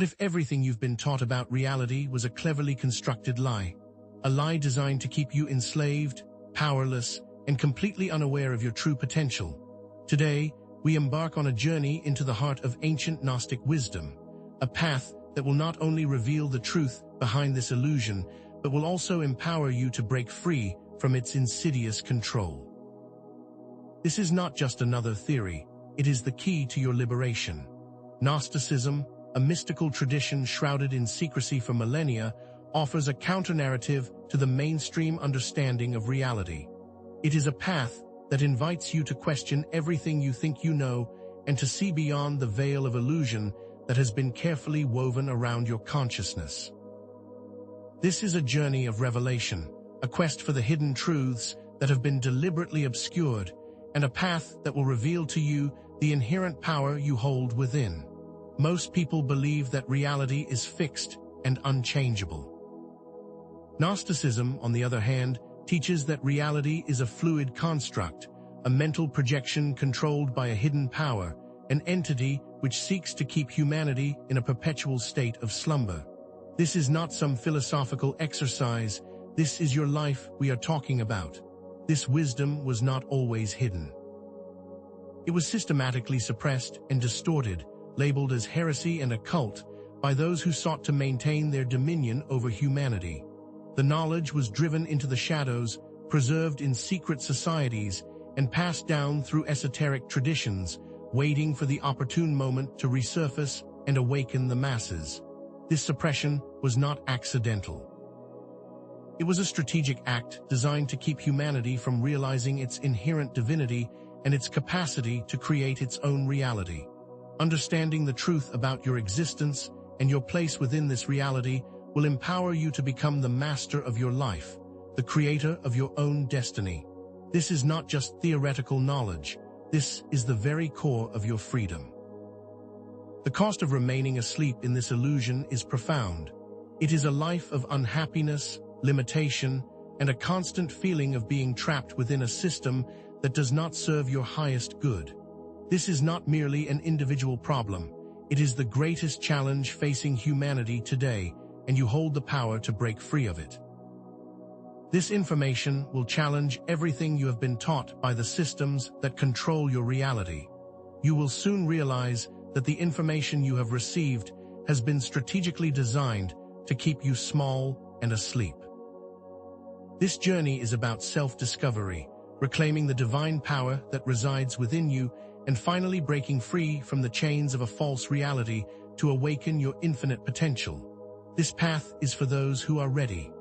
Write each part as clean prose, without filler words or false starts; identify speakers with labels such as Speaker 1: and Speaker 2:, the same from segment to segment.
Speaker 1: What if everything you've been taught about reality was a cleverly constructed lie? A lie designed to keep you enslaved, powerless, and completely unaware of your true potential. Today, we embark on a journey into the heart of ancient Gnostic wisdom, a path that will not only reveal the truth behind this illusion, but will also empower you to break free from its insidious control. This is not just another theory, it is the key to your liberation. Gnosticism, a mystical tradition shrouded in secrecy for millennia, offers a counter-narrative to the mainstream understanding of reality. It is a path that invites you to question everything you think you know and to see beyond the veil of illusion that has been carefully woven around your consciousness. This is a journey of revelation, a quest for the hidden truths that have been deliberately obscured, and a path that will reveal to you the inherent power you hold within. Most people believe that reality is fixed and unchangeable. Gnosticism, on the other hand, teaches that reality is a fluid construct, a mental projection controlled by a hidden power, an entity which seeks to keep humanity in a perpetual state of slumber. This is not some philosophical exercise, this is your life we are talking about. This wisdom was not always hidden. It was systematically suppressed and distorted, labeled as heresy and occult, by those who sought to maintain their dominion over humanity. The knowledge was driven into the shadows, preserved in secret societies, and passed down through esoteric traditions, waiting for the opportune moment to resurface and awaken the masses. This suppression was not accidental. It was a strategic act designed to keep humanity from realizing its inherent divinity and its capacity to create its own reality. Understanding the truth about your existence and your place within this reality will empower you to become the master of your life, the creator of your own destiny. This is not just theoretical knowledge. This is the very core of your freedom. The cost of remaining asleep in this illusion is profound. It is a life of unhappiness, limitation, and a constant feeling of being trapped within a system that does not serve your highest good. This is not merely an individual problem. It is the greatest challenge facing humanity today, and you hold the power to break free of it. This information will challenge everything you have been taught by the systems that control your reality. You will soon realize that the information you have received has been strategically designed to keep you small and asleep. This journey is about self-discovery, reclaiming the divine power that resides within you, and finally breaking free from the chains of a false reality to awaken your infinite potential. This path is for those who are ready.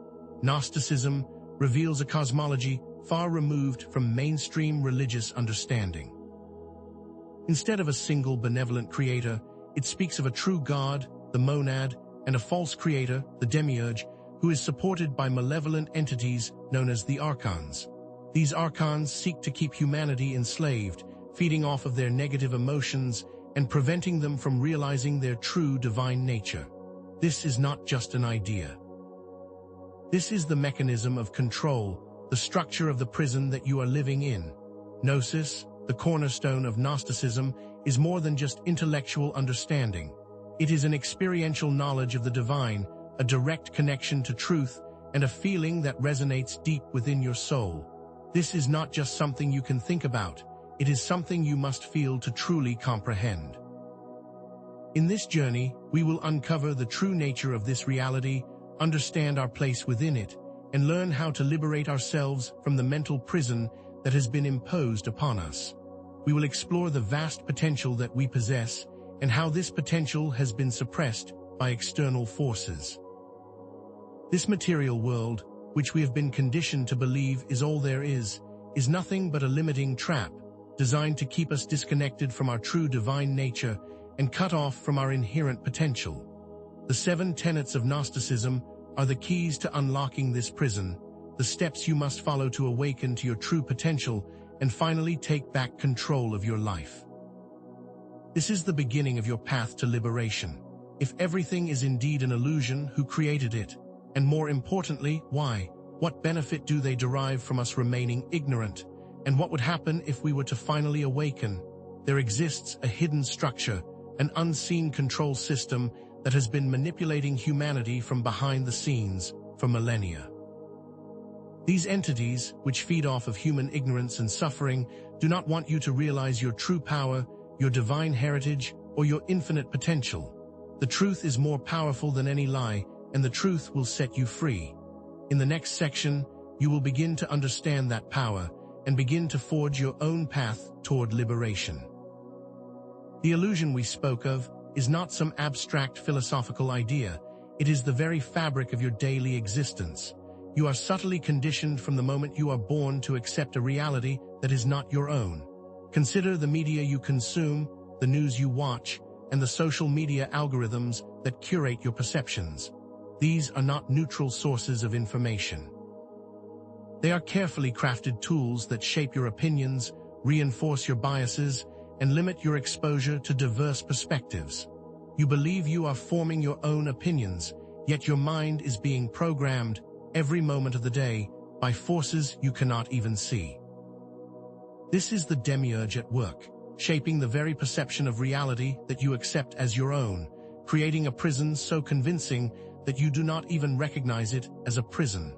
Speaker 1: Gnosticism reveals a cosmology far removed from mainstream religious understanding. Instead of a single benevolent creator, it speaks of a true God, the monad, and a false creator, the demiurge, who is supported by malevolent entities known as the archons. These archons seek to keep humanity enslaved, feeding off of their negative emotions and preventing them from realizing their true divine nature. This is not just an idea. This is the mechanism of control, the structure of the prison that you are living in. Gnosis, the cornerstone of Gnosticism, is more than just intellectual understanding. It is an experiential knowledge of the divine, a direct connection to truth, and a feeling that resonates deep within your soul. This is not just something you can think about, it is something you must feel to truly comprehend. In this journey, we will uncover the true nature of this reality, understand our place within it, and learn how to liberate ourselves from the mental prison that has been imposed upon us. We will explore the vast potential that we possess and how this potential has been suppressed by external forces. This material world, which we have been conditioned to believe is all there is nothing but a limiting trap, designed to keep us disconnected from our true divine nature and cut off from our inherent potential. The 7 tenets of Gnosticism are the keys to unlocking this prison, the steps you must follow to awaken to your true potential and finally take back control of your life. This is the beginning of your path to liberation. If everything is indeed an illusion, who created it? And more importantly, why? What benefit do they derive from us remaining ignorant? And what would happen if we were to finally awaken? There exists a hidden structure, an unseen control system that has been manipulating humanity from behind the scenes for millennia. These entities, which feed off of human ignorance and suffering, do not want you to realize your true power, your divine heritage, or your infinite potential. The truth is more powerful than any lie, and the truth will set you free. In the next section, you will begin to understand that power and begin to forge your own path toward liberation. The illusion we spoke of is not some abstract philosophical idea. It is the very fabric of your daily existence. You are subtly conditioned from the moment you are born to accept a reality that is not your own. Consider the media you consume, the news you watch, and the social media algorithms that curate your perceptions. These are not neutral sources of information. They are carefully crafted tools that shape your opinions, reinforce your biases, and limit your exposure to diverse perspectives. You believe you are forming your own opinions, yet your mind is being programmed every moment of the day by forces you cannot even see. This is the demiurge at work, shaping the very perception of reality that you accept as your own, creating a prison so convincing that you do not even recognize it as a prison.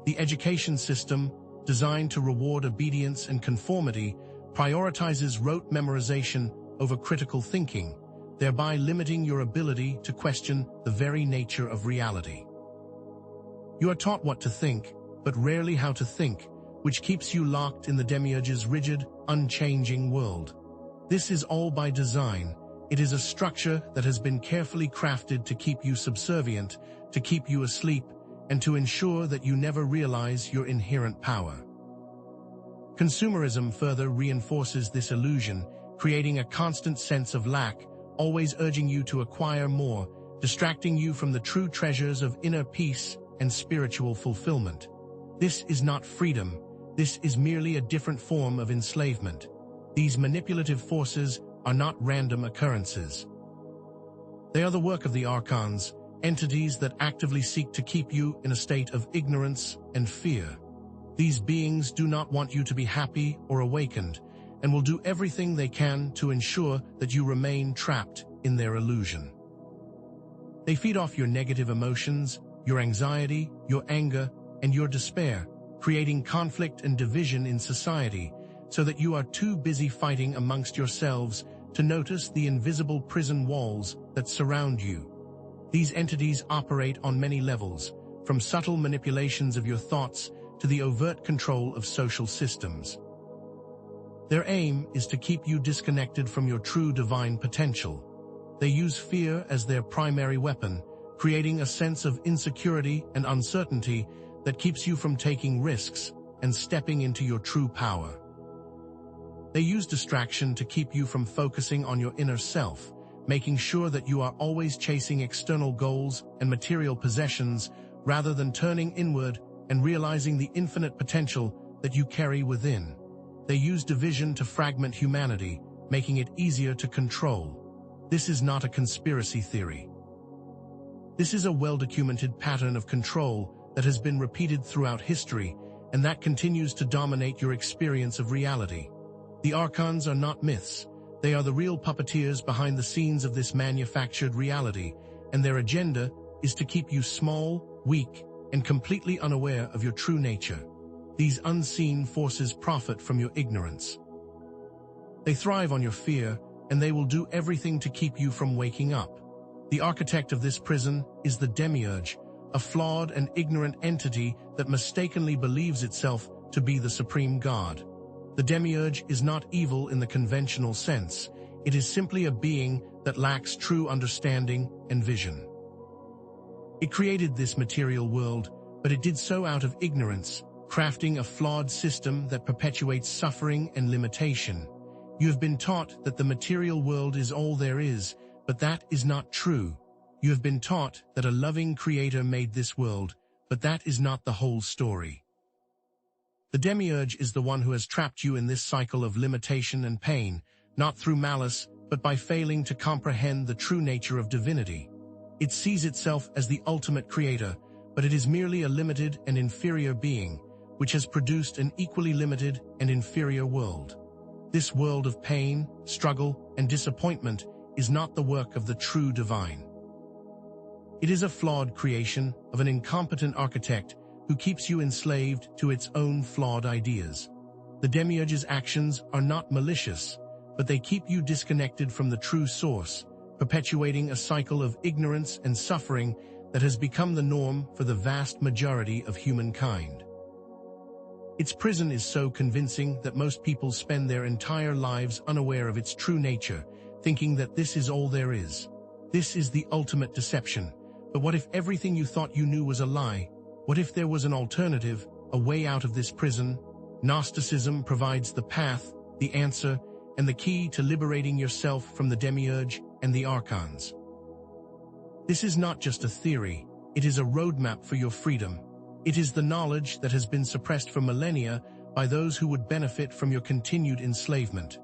Speaker 1: The education system, designed to reward obedience and conformity, prioritizes rote memorization over critical thinking, thereby limiting your ability to question the very nature of reality. You are taught what to think, but rarely how to think, which keeps you locked in the demiurge's rigid, unchanging world. This is all by design. It is a structure that has been carefully crafted to keep you subservient, to keep you asleep, and to ensure that you never realize your inherent power. Consumerism further reinforces this illusion, creating a constant sense of lack, always urging you to acquire more, distracting you from the true treasures of inner peace and spiritual fulfillment. This is not freedom. This is merely a different form of enslavement. These manipulative forces are not random occurrences. They are the work of the archons, entities that actively seek to keep you in a state of ignorance and fear. These beings do not want you to be happy or awakened, and will do everything they can to ensure that you remain trapped in their illusion. They feed off your negative emotions, your anxiety, your anger, and your despair, creating conflict and division in society, so that you are too busy fighting amongst yourselves to notice the invisible prison walls that surround you. These entities operate on many levels, from subtle manipulations of your thoughts to the overt control of social systems. Their aim is to keep you disconnected from your true divine potential. They use fear as their primary weapon, creating a sense of insecurity and uncertainty that keeps you from taking risks and stepping into your true power. They use distraction to keep you from focusing on your inner self, making sure that you are always chasing external goals and material possessions rather than turning inward and realizing the infinite potential that you carry within. They use division to fragment humanity, making it easier to control. This is not a conspiracy theory. This is a well-documented pattern of control that has been repeated throughout history, and that continues to dominate your experience of reality. The archons are not myths. They are the real puppeteers behind the scenes of this manufactured reality, and their agenda is to keep you small, weak, and completely unaware of your true nature. These unseen forces profit from your ignorance. They thrive on your fear, and they will do everything to keep you from waking up. The architect of this prison is the demiurge, a flawed and ignorant entity that mistakenly believes itself to be the supreme god. The demiurge is not evil in the conventional sense. It is simply a being that lacks true understanding and vision. It created this material world, but it did so out of ignorance, crafting a flawed system that perpetuates suffering and limitation. You have been taught that the material world is all there is, but that is not true. You have been taught that a loving creator made this world, but that is not the whole story. The demiurge is the one who has trapped you in this cycle of limitation and pain, not through malice, but by failing to comprehend the true nature of divinity. It sees itself as the ultimate creator, but it is merely a limited and inferior being, which has produced an equally limited and inferior world. This world of pain, struggle, and disappointment is not the work of the true divine. It is a flawed creation of an incompetent architect who keeps you enslaved to its own flawed ideas. The demiurge's actions are not malicious, but they keep you disconnected from the true source, perpetuating a cycle of ignorance and suffering that has become the norm for the vast majority of humankind. Its prison is so convincing that most people spend their entire lives unaware of its true nature, thinking that this is all there is. This is the ultimate deception. But what if everything you thought you knew was a lie? What if there was an alternative, a way out of this prison? Gnosticism provides the path, the answer, and the key to liberating yourself from the demiurge and the archons. This is not just a theory, it is a roadmap for your freedom. It is the knowledge that has been suppressed for millennia by those who would benefit from your continued enslavement.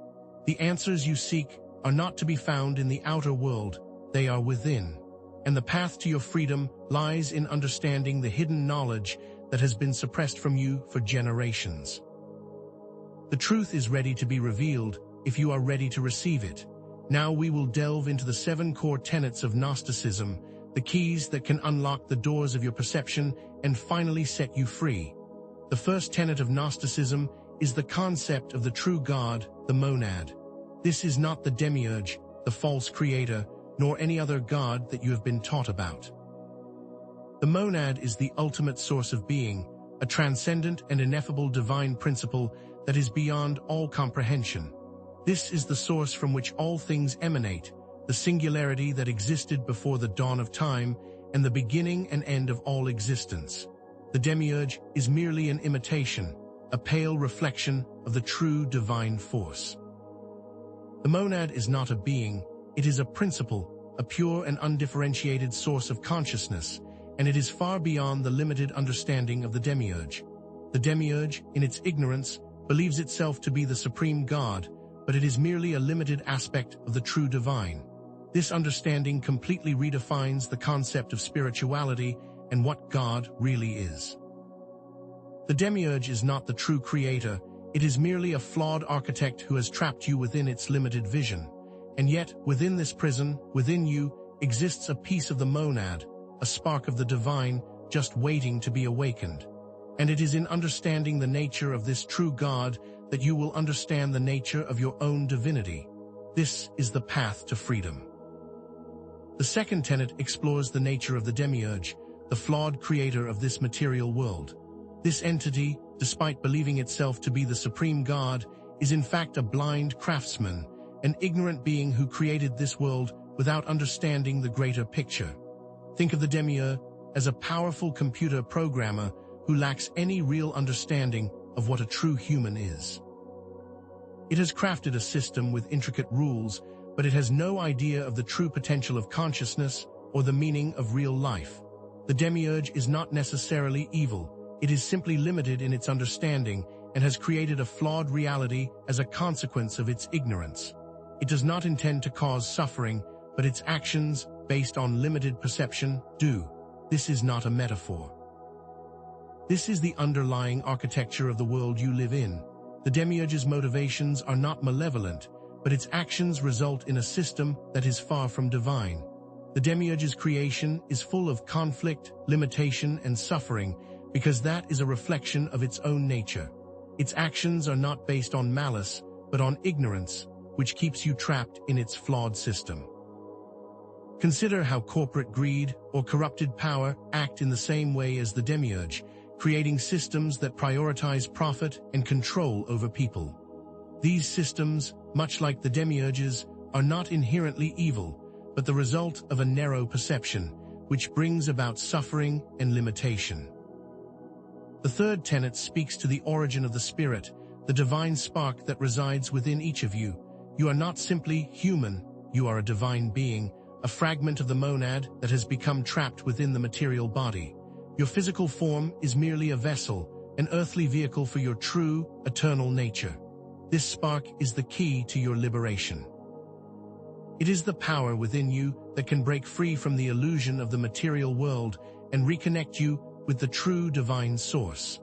Speaker 1: The answers you seek are not to be found in the outer world, they are within. And the path to your freedom lies in understanding the hidden knowledge that has been suppressed from you for generations. The truth is ready to be revealed if you are ready to receive it. Now we will delve into the 7 core tenets of Gnosticism, the keys that can unlock the doors of your perception and finally set you free. The first tenet of Gnosticism is the concept of the true God, the monad. This is not the demiurge, the false creator, nor any other god that you have been taught about. The monad is the ultimate source of being, a transcendent and ineffable divine principle that is beyond all comprehension. This is the source from which all things emanate, the singularity that existed before the dawn of time and the beginning and end of all existence. The demiurge is merely an imitation, a pale reflection of the true divine force. The monad is not a being, it is a principle, a pure and undifferentiated source of consciousness, and it is far beyond the limited understanding of the demiurge. The demiurge, in its ignorance, believes itself to be the supreme God, but it is merely a limited aspect of the true divine. This understanding completely redefines the concept of spirituality and what God really is. The demiurge is not the true creator, it is merely a flawed architect who has trapped you within its limited vision. And yet, within this prison, within you, exists a piece of the monad, a spark of the divine, just waiting to be awakened. And it is in understanding the nature of this true God that you will understand the nature of your own divinity. This is the path to freedom. The second tenet explores the nature of the demiurge, the flawed creator of this material world. This entity, despite believing itself to be the supreme God, is in fact a blind craftsman, an ignorant being who created this world without understanding the greater picture. Think of the demiurge as a powerful computer programmer who lacks any real understanding of what a true human is. It has crafted a system with intricate rules, but it has no idea of the true potential of consciousness or the meaning of real life. The demiurge is not necessarily evil, it is simply limited in its understanding and has created a flawed reality as a consequence of its ignorance. It does not intend to cause suffering, but its actions, based on limited perception, do. This is not a metaphor. This is the underlying architecture of the world you live in. The demiurge's motivations are not malevolent, but its actions result in a system that is far from divine. The demiurge's creation is full of conflict, limitation, and suffering because that is a reflection of its own nature. Its actions are not based on malice, but on ignorance, which keeps you trapped in its flawed system. Consider how corporate greed or corrupted power act in the same way as the demiurge, creating systems that prioritize profit and control over people. These systems, much like the demiurge's, are not inherently evil, but the result of a narrow perception, which brings about suffering and limitation. The third tenet speaks to the origin of the spirit, the divine spark that resides within each of you. You are not simply human, you are a divine being, a fragment of the monad that has become trapped within the material body. Your physical form is merely a vessel, an earthly vehicle for your true, eternal nature. This spark is the key to your liberation. It is the power within you that can break free from the illusion of the material world and reconnect you with the true divine source.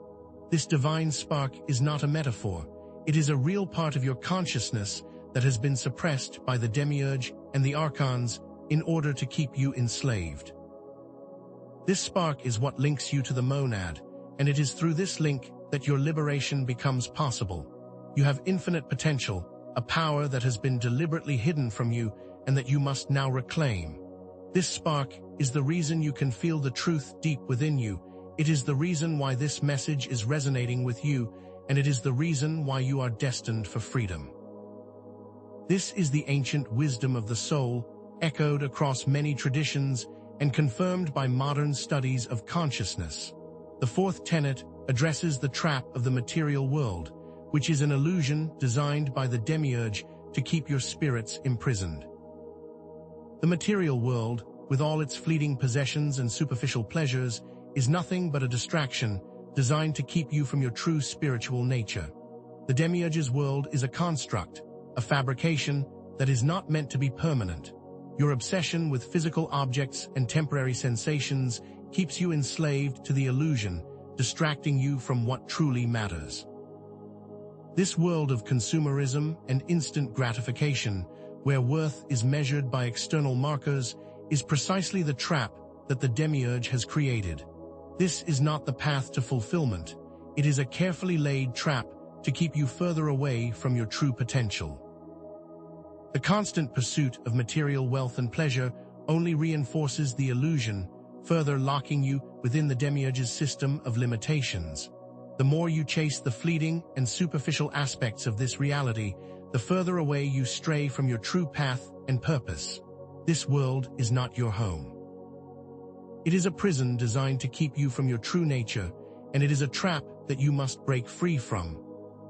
Speaker 1: This divine spark is not a metaphor. It is a real part of your consciousness that has been suppressed by the demiurge and the archons in order to keep you enslaved. This spark is what links you to the monad, and it is through this link that your liberation becomes possible. You have infinite potential, a power that has been deliberately hidden from you and that you must now reclaim. This spark is the reason you can feel the truth deep within you. It is the reason why this message is resonating with you, and it is the reason why you are destined for freedom. This is the ancient wisdom of the soul, echoed across many traditions and confirmed by modern studies of consciousness. The fourth tenet addresses the trap of the material world, which is an illusion designed by the demiurge to keep your spirits imprisoned. The material world, with all its fleeting possessions and superficial pleasures, is nothing but a distraction designed to keep you from your true spiritual nature. The demiurge's world is a construct, a fabrication that is not meant to be permanent. Your obsession with physical objects and temporary sensations keeps you enslaved to the illusion, distracting you from what truly matters. This world of consumerism and instant gratification, where worth is measured by external markers, is precisely the trap that the demiurge has created. This is not the path to fulfillment. It is a carefully laid trap to keep you further away from your true potential. The constant pursuit of material wealth and pleasure only reinforces the illusion, further locking you within the demiurge's system of limitations. The more you chase the fleeting and superficial aspects of this reality, the further away you stray from your true path and purpose. This world is not your home. It is a prison designed to keep you from your true nature, and it is a trap that you must break free from.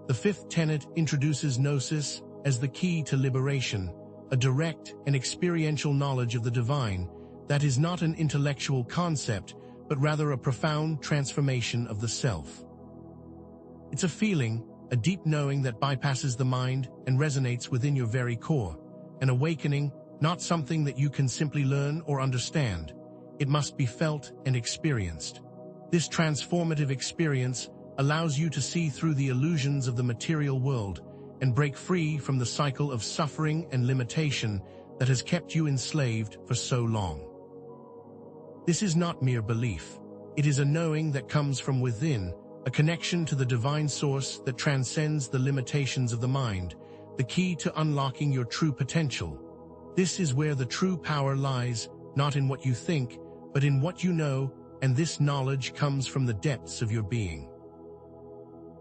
Speaker 1: The fifth tenet introduces gnosis as the key to liberation, a direct and experiential knowledge of the divine that is not an intellectual concept, but rather a profound transformation of the self. It's a feeling, a deep knowing that bypasses the mind and resonates within your very core, an awakening, not something that you can simply learn or understand. It must be felt and experienced. This transformative experience allows you to see through the illusions of the material world and break free from the cycle of suffering and limitation that has kept you enslaved for so long. This is not mere belief. It is a knowing that comes from within, a connection to the divine source that transcends the limitations of the mind, the key to unlocking your true potential. This is where the true power lies, not in what you think, but in what you know, and this knowledge comes from the depths of your being.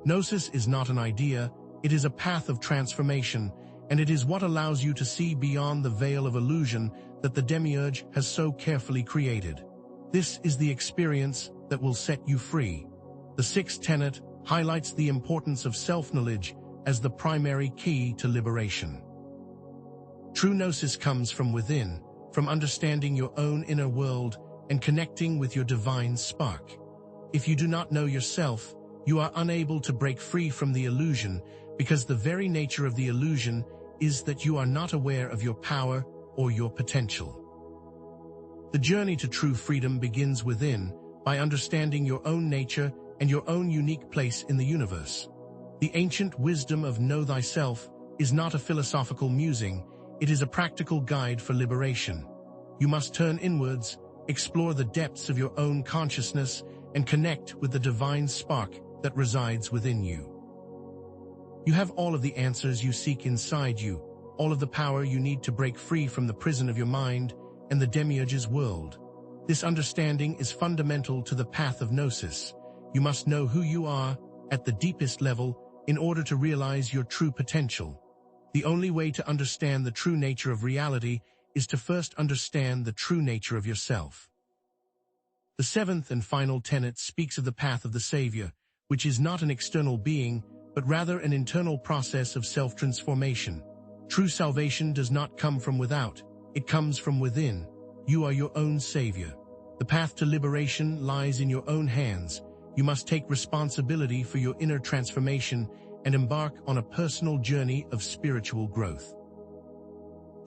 Speaker 1: Gnosis is not an idea, it is a path of transformation, and it is what allows you to see beyond the veil of illusion that the demiurge has so carefully created. This is the experience that will set you free. The sixth tenet highlights the importance of self-knowledge as the primary key to liberation. True gnosis comes from within, from understanding your own inner world and connecting with your divine spark. If you do not know yourself, you are unable to break free from the illusion, because the very nature of the illusion is that you are not aware of your power or your potential. The journey to true freedom begins within, by understanding your own nature and your own unique place in the universe. The ancient wisdom of know thyself is not a philosophical musing, it is a practical guide for liberation. You must turn inwards, explore the depths of your own consciousness, and connect with the divine spark that resides within you. You have all of the answers you seek inside you, all of the power you need to break free from the prison of your mind and the demiurge's world. This understanding is fundamental to the path of gnosis. You must know who you are at the deepest level in order to realize your true potential. The only way to understand the true nature of reality is to first understand the true nature of yourself. The seventh and final tenet speaks of the path of the Savior, which is not an external being, but rather an internal process of self-transformation. True salvation does not come from without, it comes from within. You are your own Savior. The path to liberation lies in your own hands. You must take responsibility for your inner transformation and embark on a personal journey of spiritual growth.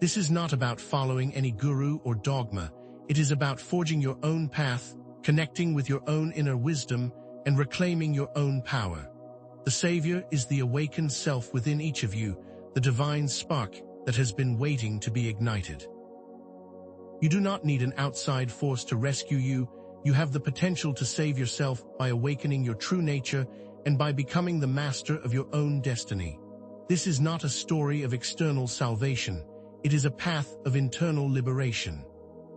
Speaker 1: This is not about following any guru or dogma. It is about forging your own path, connecting with your own inner wisdom, and reclaiming your own power. The Savior is the awakened self within each of you, the divine spark that has been waiting to be ignited. You do not need an outside force to rescue you. you have the potential to save yourself by awakening your true nature and by becoming the master of your own destiny. This is not a story of external salvation. It is a path of internal liberation.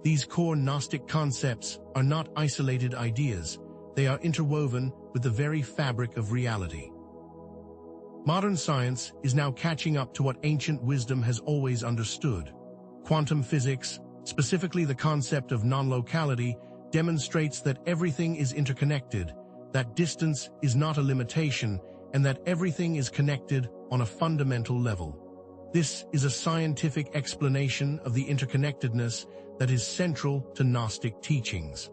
Speaker 1: These core Gnostic concepts are not isolated ideas. They are interwoven with the very fabric of reality. Modern science is now catching up to what ancient wisdom has always understood. Quantum physics, specifically the concept of non-locality, demonstrates that everything is interconnected, that distance is not a limitation, and that everything is connected on a fundamental level. This is a scientific explanation of the interconnectedness that is central to Gnostic teachings.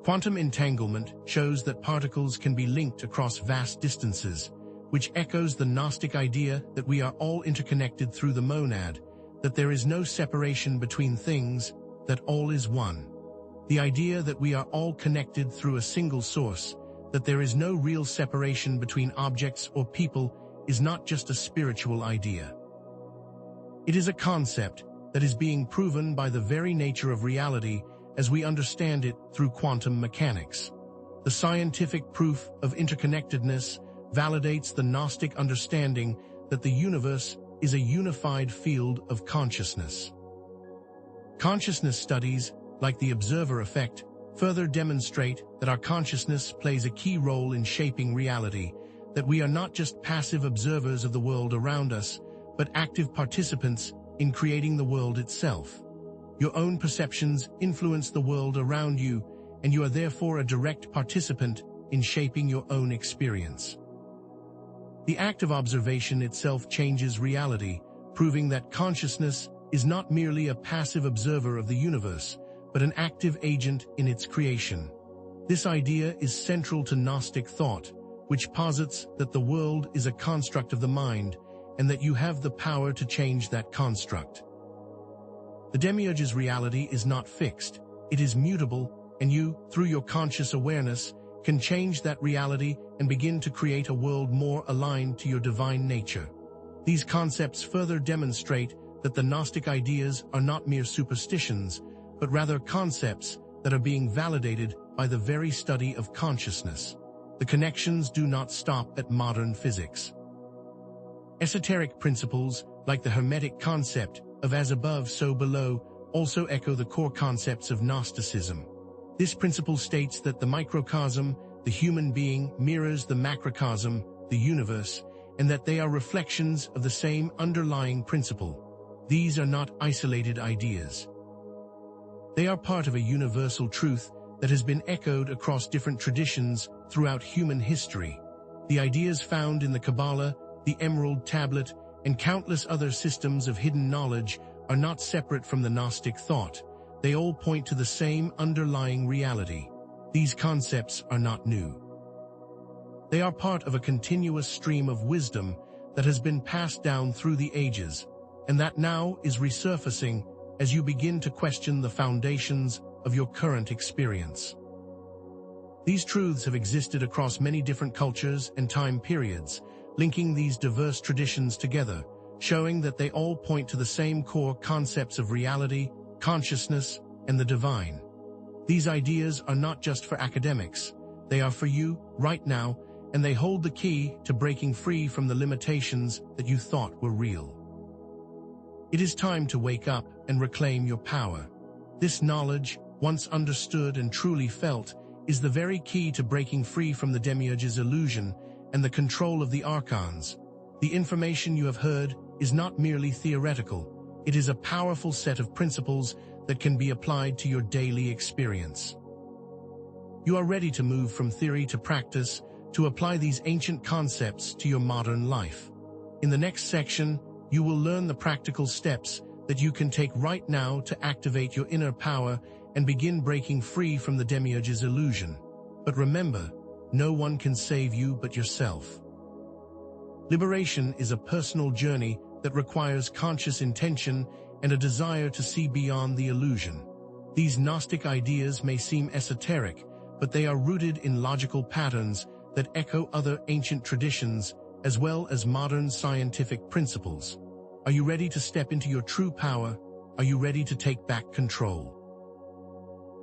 Speaker 1: Quantum entanglement shows that particles can be linked across vast distances, which echoes the Gnostic idea that we are all interconnected through the monad, that there is no separation between things, that all is one. The idea that we are all connected through a single source, that there is no real separation between objects or people, is not just a spiritual idea. It is a concept that is being proven by the very nature of reality as we understand it through quantum mechanics. The scientific proof of interconnectedness validates the Gnostic understanding that the universe is a unified field of consciousness. Consciousness studies, like the observer effect, further demonstrate that our consciousness plays a key role in shaping reality, that we are not just passive observers of the world around us, but active participants in creating the world itself. Your own perceptions influence the world around you, and you are therefore a direct participant in shaping your own experience. The act of observation itself changes reality, proving that consciousness is not merely a passive observer of the universe, but an active agent in its creation. This idea is central to Gnostic thought, which posits that the world is a construct of the mind, and that you have the power to change that construct. The demiurge's reality is not fixed, it is mutable, and you, through your conscious awareness, can change that reality and begin to create a world more aligned to your divine nature. These concepts further demonstrate that the Gnostic ideas are not mere superstitions, but rather concepts that are being validated by the very study of consciousness. The connections do not stop at modern physics. Esoteric principles, like the Hermetic concept of as above, so below, also echo the core concepts of Gnosticism. This principle states that the microcosm, the human being, mirrors the macrocosm, the universe, and that they are reflections of the same underlying principle. These are not isolated ideas. They are part of a universal truth that has been echoed across different traditions throughout human history. The ideas found in the Kabbalah, the Emerald Tablet, and countless other systems of hidden knowledge are not separate from the Gnostic thought. They all point to the same underlying reality. These concepts are not new. They are part of a continuous stream of wisdom that has been passed down through the ages, and that now is resurfacing as you begin to question the foundations of your current experience. These truths have existed across many different cultures and time periods, linking these diverse traditions together, showing that they all point to the same core concepts of reality, consciousness, and the divine. These ideas are not just for academics. They are for you, right now, and they hold the key to breaking free from the limitations that you thought were real. It is time to wake up and reclaim your power. This knowledge, once understood and truly felt, is the very key to breaking free from the demiurge's illusion and the control of the archons. The information you have heard is not merely theoretical. It is a powerful set of principles that can be applied to your daily experience. You are ready to move from theory to practice, to apply these ancient concepts to your modern life. In the next section, you will learn the practical steps that you can take right now to activate your inner power and begin breaking free from the demiurge's illusion. But remember, no one can save you but yourself. Liberation is a personal journey that requires conscious intention and a desire to see beyond the illusion. These Gnostic ideas may seem esoteric, but they are rooted in logical patterns that echo other ancient traditions as well as modern scientific principles. Are you ready to step into your true power? Are you ready to take back control?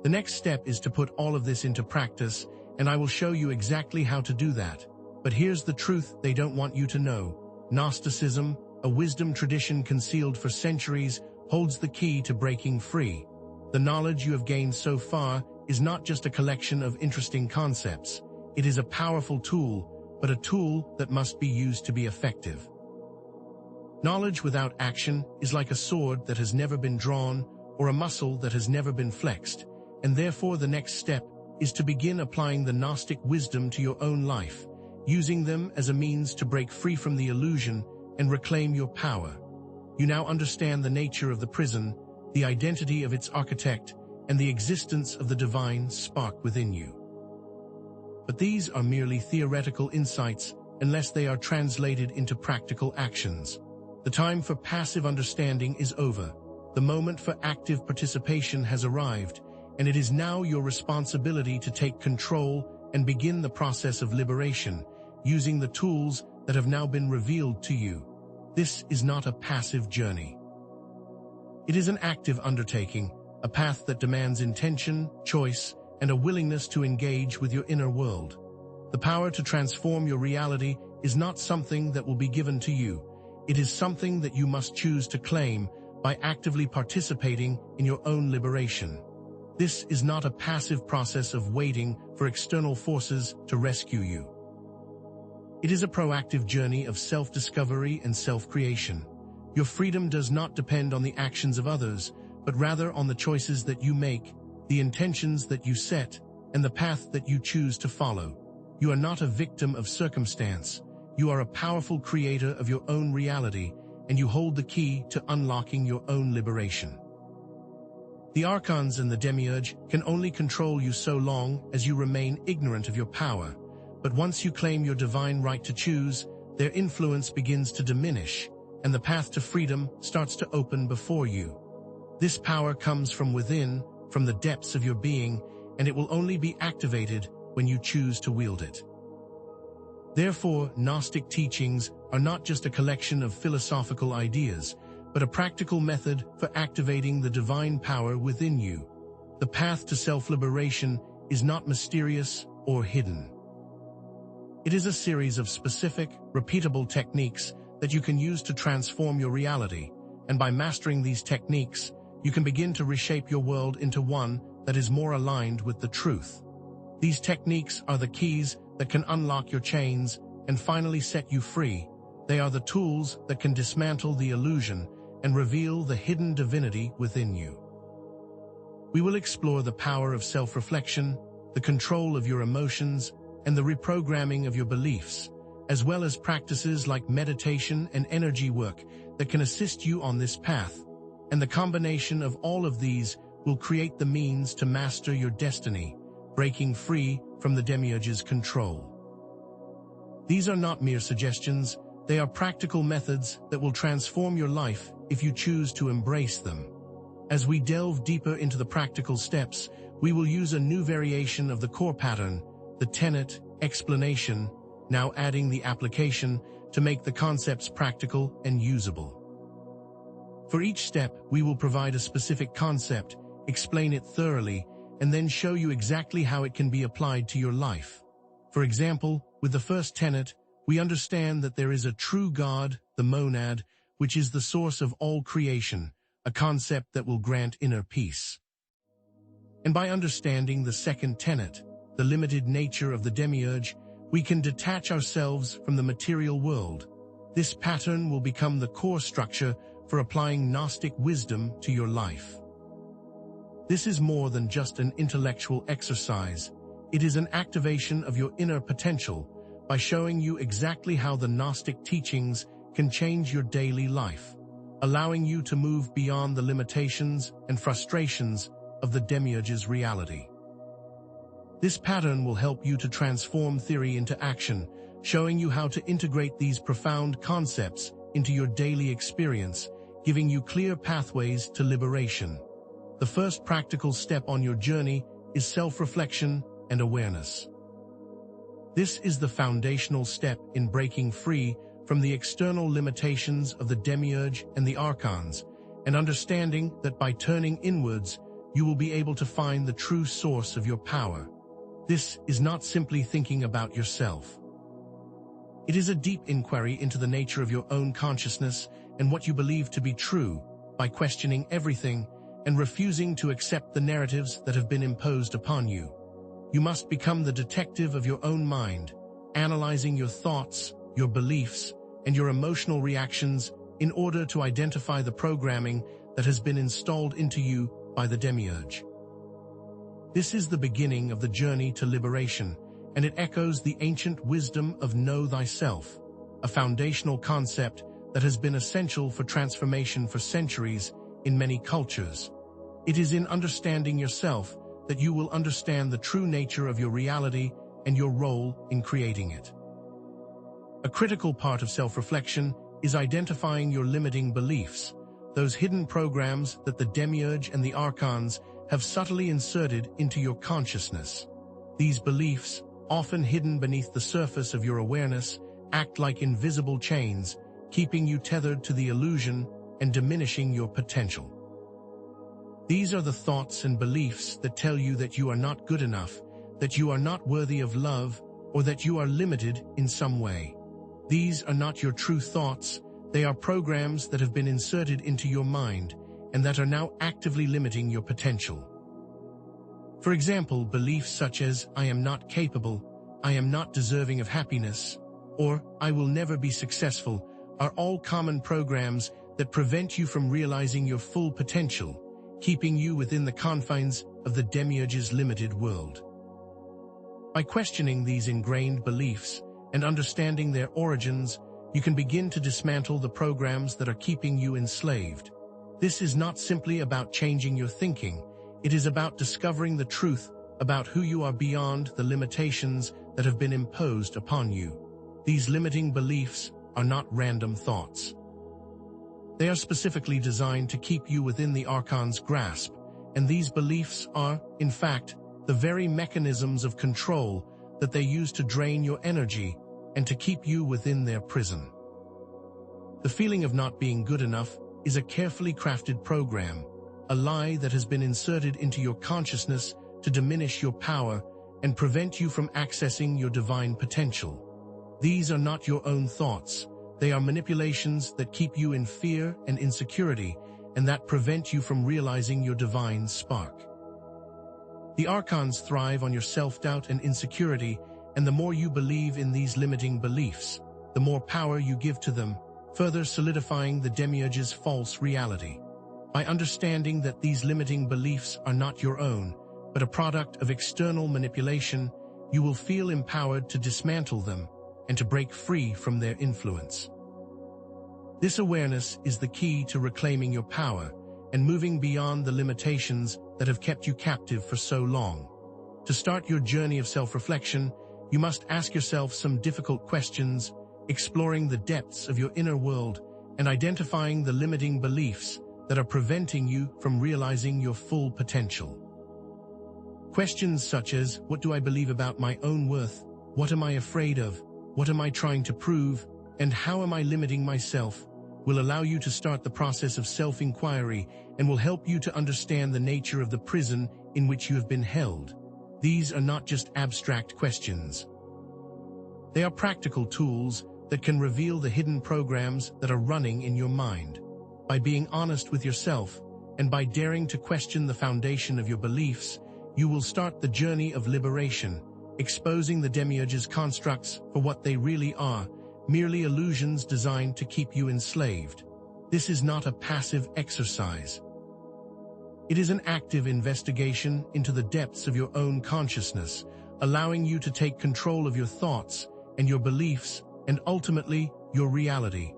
Speaker 1: The next step is to put all of this into practice, and I will show you exactly how to do that. But here's the truth they don't want you to know. Gnosticism, a wisdom tradition concealed for centuries, holds the key to breaking free. The knowledge you have gained so far is not just a collection of interesting concepts. It is a powerful tool, but a tool that must be used to be effective. Knowledge without action is like a sword that has never been drawn or a muscle that has never been flexed, and therefore the next step is to begin applying the Gnostic wisdom to your own life, using them as a means to break free from the illusion and reclaim your power. You now understand the nature of the prison, the identity of its architect, and the existence of the divine spark within you. But these are merely theoretical insights unless they are translated into practical actions. The time for passive understanding is over. The moment for active participation has arrived, and it is now your responsibility to take control and begin the process of liberation, using the tools that have now been revealed to you. This is not a passive journey. It is an active undertaking, a path that demands intention, choice, and a willingness to engage with your inner world. The power to transform your reality is not something that will be given to you. It is something that you must choose to claim by actively participating in your own liberation. This is not a passive process of waiting for external forces to rescue you. It is a proactive journey of self-discovery and self-creation. Your freedom does not depend on the actions of others, but rather on the choices that you make, the intentions that you set, and the path that you choose to follow. You are not a victim of circumstance. You are a powerful creator of your own reality, and you hold the key to unlocking your own liberation. The archons and the demiurge can only control you so long as you remain ignorant of your power, but once you claim your divine right to choose, their influence begins to diminish, and the path to freedom starts to open before you. This power comes from within, from the depths of your being, and it will only be activated when you choose to wield it. Therefore, Gnostic teachings are not just a collection of philosophical ideas, but a practical method for activating the divine power within you. The path to self-liberation is not mysterious or hidden. It is a series of specific, repeatable techniques that you can use to transform your reality, and by mastering these techniques, you can begin to reshape your world into one that is more aligned with the truth. These techniques are the keys that can unlock your chains and finally set you free. They are the tools that can dismantle the illusion and reveal the hidden divinity within you. We will explore the power of self-reflection, the control of your emotions, and the reprogramming of your beliefs, as well as practices like meditation and energy work that can assist you on this path. And the combination of all of these will create the means to master your destiny, breaking free from the demiurge's control. These are not mere suggestions, they are practical methods that will transform your life if you choose to embrace them. As we delve deeper into the practical steps, we will use a new variation of the core pattern, the tenet explanation, now adding the application to make the concepts practical and usable. For each step, we will provide a specific concept, explain it thoroughly, and then show you exactly how it can be applied to your life. For example, with the first tenet, we understand that there is a true God, the monad, which is the source of all creation, a concept that will grant inner peace. And by understanding the second tenet, the limited nature of the demiurge, we can detach ourselves from the material world. This pattern will become the core structure for applying Gnostic wisdom to your life. This is more than just an intellectual exercise. It is an activation of your inner potential by showing you exactly how the Gnostic teachings can change your daily life, allowing you to move beyond the limitations and frustrations of the demiurge's reality. This pattern will help you to transform theory into action, showing you how to integrate these profound concepts into your daily experience, giving you clear pathways to liberation. The first practical step on your journey is self-reflection and awareness. This is the foundational step in breaking free from the external limitations of the demiurge and the archons, and understanding that by turning inwards, you will be able to find the true source of your power. This is not simply thinking about yourself. It is a deep inquiry into the nature of your own consciousness and what you believe to be true, by questioning everything and refusing to accept the narratives that have been imposed upon you. You must become the detective of your own mind, analyzing your thoughts, your beliefs, and your emotional reactions in order to identify the programming that has been installed into you by the demiurge. This is the beginning of the journey to liberation, and it echoes the ancient wisdom of know thyself, a foundational concept that has been essential for transformation for centuries in many cultures. It is in understanding yourself that you will understand the true nature of your reality and your role in creating it. A critical part of self-reflection is identifying your limiting beliefs, those hidden programs that the demiurge and the archons have subtly inserted into your consciousness. These beliefs, often hidden beneath the surface of your awareness, act like invisible chains, keeping you tethered to the illusion and diminishing your potential. These are the thoughts and beliefs that tell you that you are not good enough, that you are not worthy of love, or that you are limited in some way. These are not your true thoughts, they are programs that have been inserted into your mind and that are now actively limiting your potential. For example, beliefs such as, I am not capable, I am not deserving of happiness, or I will never be successful, are all common programs that prevent you from realizing your full potential, keeping you within the confines of the demiurge's limited world. By questioning these ingrained beliefs and understanding their origins, you can begin to dismantle the programs that are keeping you enslaved. This is not simply about changing your thinking, it is about discovering the truth about who you are beyond the limitations that have been imposed upon you. These limiting beliefs are not random thoughts. They are specifically designed to keep you within the archon's grasp, and these beliefs are, in fact, the very mechanisms of control that they use to drain your energy and to keep you within their prison. The feeling of not being good enough is a carefully crafted program, a lie that has been inserted into your consciousness to diminish your power and prevent you from accessing your divine potential. These are not your own thoughts. They are manipulations that keep you in fear and insecurity, and that prevent you from realizing your divine spark. The archons thrive on your self-doubt and insecurity, and the more you believe in these limiting beliefs, the more power you give to them, further solidifying the demiurge's false reality. By understanding that these limiting beliefs are not your own, but a product of external manipulation, you will feel empowered to dismantle them and to break free from their influence. This awareness is the key to reclaiming your power and moving beyond the limitations that have kept you captive for so long. To start your journey of self-reflection, you must ask yourself some difficult questions, exploring the depths of your inner world and identifying the limiting beliefs that are preventing you from realizing your full potential. Questions such as, what do I believe about my own worth? What am I afraid of? What am I trying to prove? And how am I limiting myself? Will allow you to start the process of self-inquiry and will help you to understand the nature of the prison in which you have been held. These are not just abstract questions. They are practical tools that can reveal the hidden programs that are running in your mind. By being honest with yourself and by daring to question the foundation of your beliefs, you will start the journey of liberation, exposing the demiurge's constructs for what they really are, merely illusions designed to keep you enslaved. This is not a passive exercise. It is an active investigation into the depths of your own consciousness, allowing you to take control of your thoughts and your beliefs and ultimately your reality.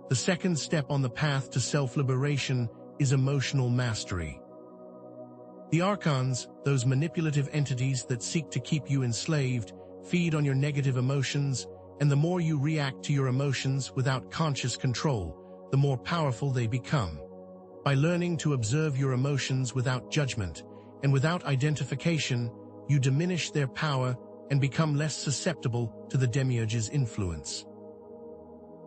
Speaker 1: The second step on the path to self-liberation is emotional mastery. The archons, those manipulative entities that seek to keep you enslaved, feed on your negative emotions, and the more you react to your emotions without conscious control, the more powerful they become. By learning to observe your emotions without judgment and without identification, you diminish their power and become less susceptible to the demiurge's influence.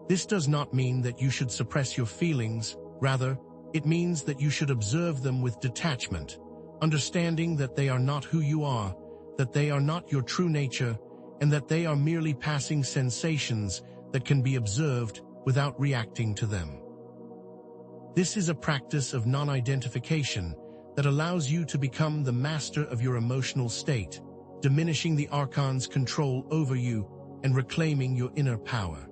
Speaker 1: This does not mean that you should suppress your feelings, rather, it means that you should observe them with detachment, understanding that they are not who you are, that they are not your true nature, and that they are merely passing sensations that can be observed without reacting to them. This is a practice of non-identification that allows you to become the master of your emotional state, diminishing the archon's control over you and reclaiming your inner power.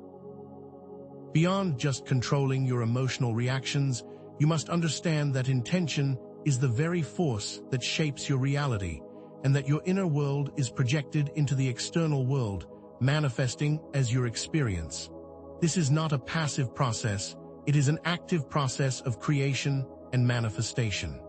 Speaker 1: Beyond just controlling your emotional reactions, you must understand that intention is the very force that shapes your reality, and that your inner world is projected into the external world, manifesting as your experience. This is not a passive process, it is an active process of creation and manifestation.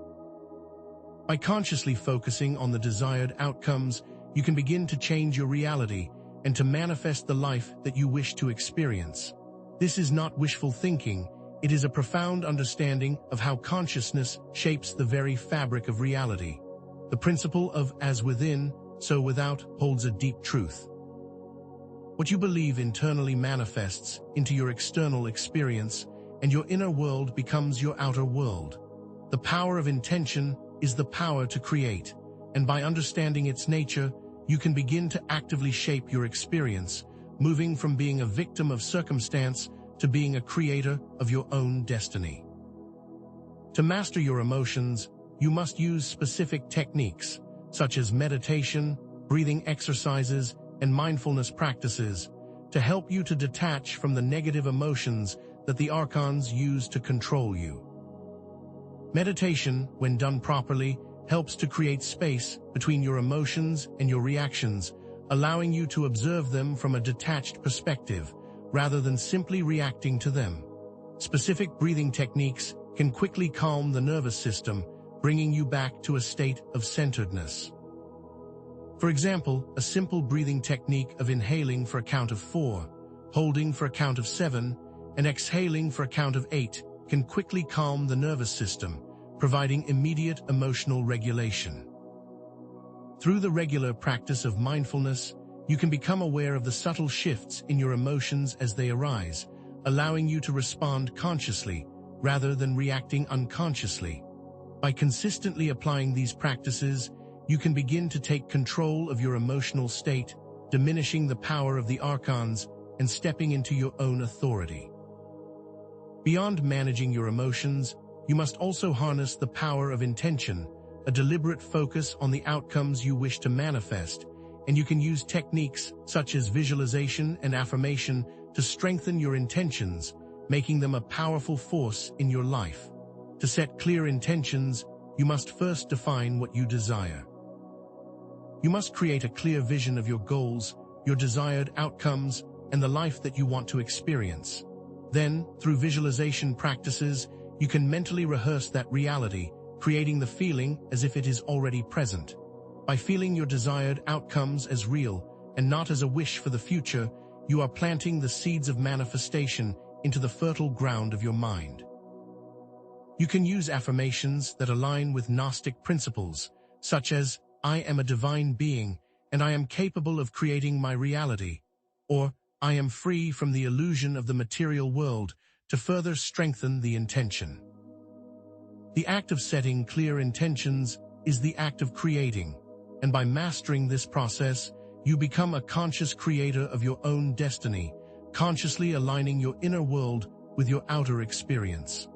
Speaker 1: By consciously focusing on the desired outcomes, you can begin to change your reality and to manifest the life that you wish to experience. This is not wishful thinking, it is a profound understanding of how consciousness shapes the very fabric of reality. The principle of as within, so without holds a deep truth. What you believe internally manifests into your external experience, and your inner world becomes your outer world. The power of intention is the power to create, and by understanding its nature, you can begin to actively shape your experience, moving from being a victim of circumstance to being a creator of your own destiny. To master your emotions, you must use specific techniques, such as meditation, breathing exercises, and mindfulness practices, to help you to detach from the negative emotions that the archons use to control you. Meditation, when done properly, helps to create space between your emotions and your reactions, allowing you to observe them from a detached perspective, rather than simply reacting to them. Specific breathing techniques can quickly calm the nervous system, bringing you back to a state of centeredness. For example, a simple breathing technique of inhaling for a count of 4, holding for a count of 7, and exhaling for a count of 8 can quickly calm the nervous system, providing immediate emotional regulation. Through the regular practice of mindfulness, you can become aware of the subtle shifts in your emotions as they arise, allowing you to respond consciously rather than reacting unconsciously. By consistently applying these practices, you can begin to take control of your emotional state, diminishing the power of the archons and stepping into your own authority. Beyond managing your emotions, you must also harness the power of intention, a deliberate focus on the outcomes you wish to manifest, and you can use techniques such as visualization and affirmation to strengthen your intentions, making them a powerful force in your life. To set clear intentions, you must first define what you desire. You must create a clear vision of your goals, your desired outcomes, and the life that you want to experience. Then, through visualization practices, you can mentally rehearse that reality, creating the feeling as if it is already present. By feeling your desired outcomes as real and not as a wish for the future, you are planting the seeds of manifestation into the fertile ground of your mind. You can use affirmations that align with Gnostic principles, such as, "I am a divine being, and I am capable of creating my reality," or "I am free from the illusion of the material world," to further strengthen the intention. The act of setting clear intentions is the act of creating, and by mastering this process, you become a conscious creator of your own destiny, consciously aligning your inner world with your outer experience.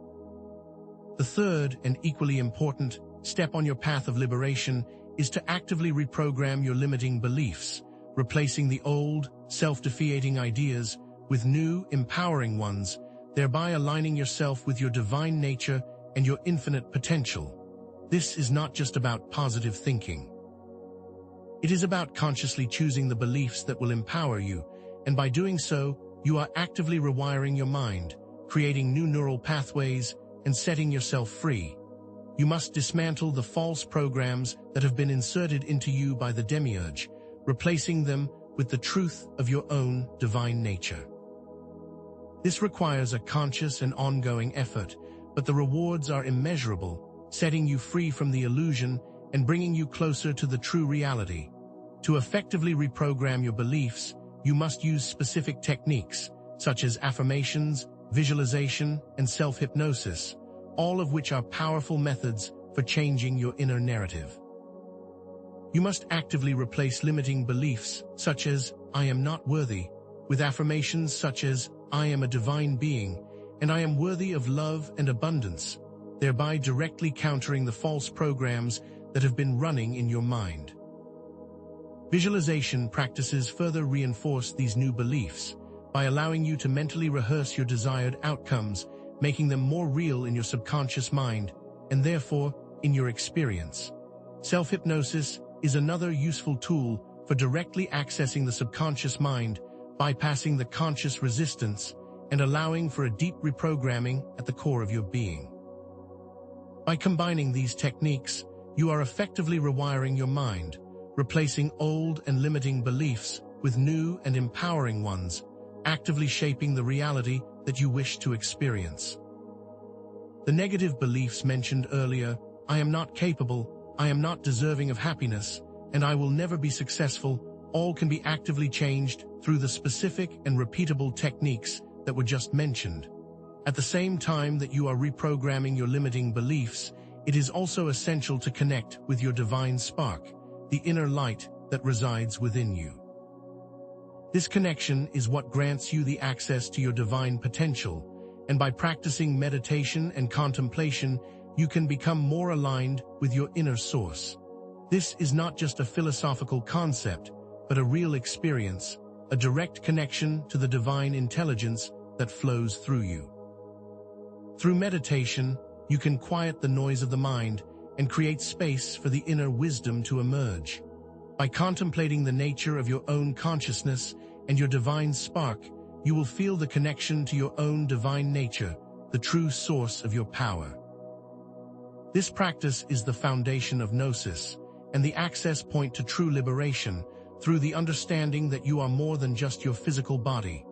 Speaker 1: The third, and equally important, step on your path of liberation is to actively reprogram your limiting beliefs, replacing the old, self-defeating ideas with new, empowering ones, thereby aligning yourself with your divine nature and your infinite potential. This is not just about positive thinking. It is about consciously choosing the beliefs that will empower you, and by doing so, you are actively rewiring your mind, creating new neural pathways, and setting yourself free. You must dismantle the false programs that have been inserted into you by the demiurge, replacing them with the truth of your own divine nature. This requires a conscious and ongoing effort, but the rewards are immeasurable, setting you free from the illusion and bringing you closer to the true reality. To effectively reprogram your beliefs, you must use specific techniques, such as affirmations, visualization, and self-hypnosis, all of which are powerful methods for changing your inner narrative. You must actively replace limiting beliefs, such as, "I am not worthy," with affirmations such as, "I am a divine being, and I am worthy of love and abundance," thereby directly countering the false programs that have been running in your mind. Visualization practices further reinforce these new beliefs by allowing you to mentally rehearse your desired outcomes, making them more real in your subconscious mind, and therefore, in your experience. Self-hypnosis is another useful tool for directly accessing the subconscious mind, bypassing the conscious resistance, and allowing for a deep reprogramming at the core of your being. By combining these techniques, you are effectively rewiring your mind, replacing old and limiting beliefs with new and empowering ones, actively shaping the reality that you wish to experience. The negative beliefs mentioned earlier, "I am not capable," "I am not deserving of happiness," and "I will never be successful," all can be actively changed through the specific and repeatable techniques that were just mentioned. At the same time that you are reprogramming your limiting beliefs, it is also essential to connect with your divine spark, the inner light that resides within you. This connection is what grants you the access to your divine potential, and by practicing meditation and contemplation, you can become more aligned with your inner source. This is not just a philosophical concept, but a real experience, a direct connection to the divine intelligence that flows through you. Through meditation, you can quiet the noise of the mind and create space for the inner wisdom to emerge. By contemplating the nature of your own consciousness and your divine spark, you will feel the connection to your own divine nature, the true source of your power. This practice is the foundation of Gnosis and the access point to true liberation through the understanding that you are more than just your physical body.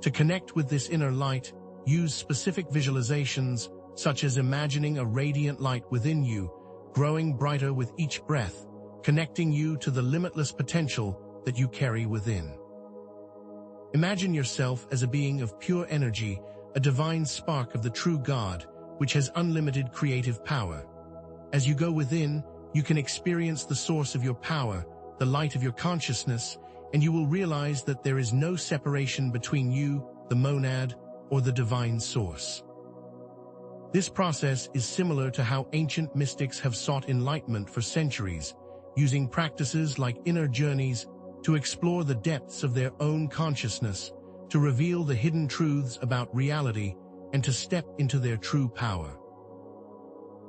Speaker 1: To connect with this inner light, use specific visualizations, such as imagining a radiant light within you, growing brighter with each breath, connecting you to the limitless potential that you carry within. Imagine yourself as a being of pure energy, a divine spark of the true God, which has unlimited creative power. As you go within, you can experience the source of your power, the light of your consciousness, and you will realize that there is no separation between you, the monad, or the divine source. This process is similar to how ancient mystics have sought enlightenment for centuries, using practices like inner journeys to explore the depths of their own consciousness, to reveal the hidden truths about reality, and to step into their true power.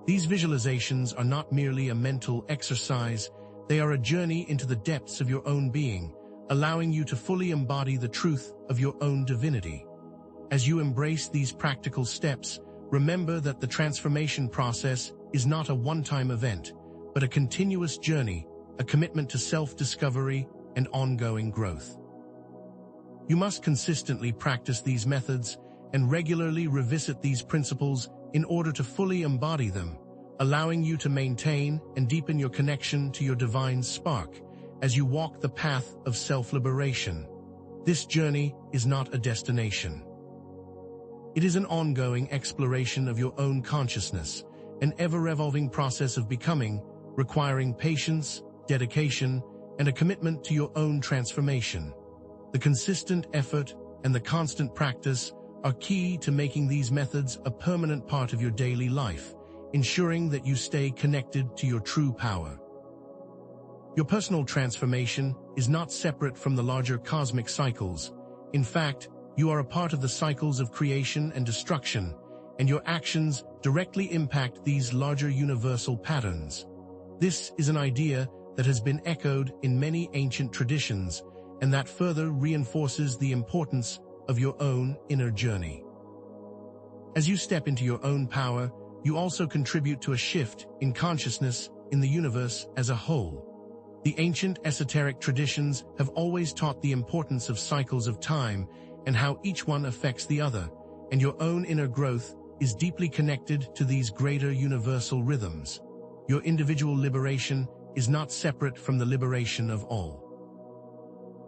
Speaker 1: These visualizations are not merely a mental exercise, they are a journey into the depths of your own being, allowing you to fully embody the truth of your own divinity. As you embrace these practical steps, remember that the transformation process is not a one-time event, but a continuous journey, a commitment to self-discovery and ongoing growth. You must consistently practice these methods and regularly revisit these principles in order to fully embody them, allowing you to maintain and deepen your connection to your divine spark as you walk the path of self-liberation. This journey is not a destination. It is an ongoing exploration of your own consciousness, an ever-evolving process of becoming, requiring patience, dedication, and a commitment to your own transformation. The consistent effort and the constant practice are key to making these methods a permanent part of your daily life, ensuring that you stay connected to your true power. Your personal transformation is not separate from the larger cosmic cycles. In fact, you are a part of the cycles of creation and destruction, and your actions directly impact these larger universal patterns. This is an idea that has been echoed in many ancient traditions, and that further reinforces the importance of your own inner journey. As you step into your own power, you also contribute to a shift in consciousness in the universe as a whole. The ancient esoteric traditions have always taught the importance of cycles of time and how each one affects the other, and your own inner growth is deeply connected to these greater universal rhythms. Your individual liberation is not separate from the liberation of all.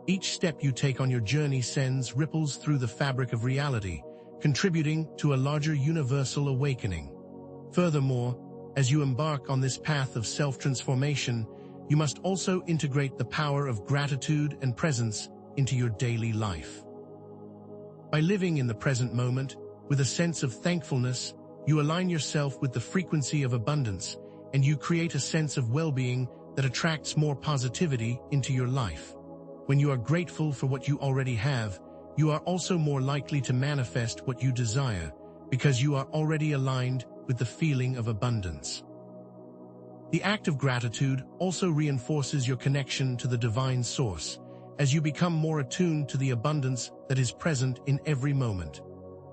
Speaker 1: Each step you take on your journey sends ripples through the fabric of reality, contributing to a larger universal awakening. Furthermore, As you embark on this path of self-transformation, you must also integrate the power of gratitude and presence into your daily life. By living in the present moment, with a sense of thankfulness, you align yourself with the frequency of abundance, and you create a sense of well-being that attracts more positivity into your life. When you are grateful for what you already have, you are also more likely to manifest what you desire, because you are already aligned with the feeling of abundance. The act of gratitude also reinforces your connection to the divine source, as you become more attuned to the abundance that is present in every moment.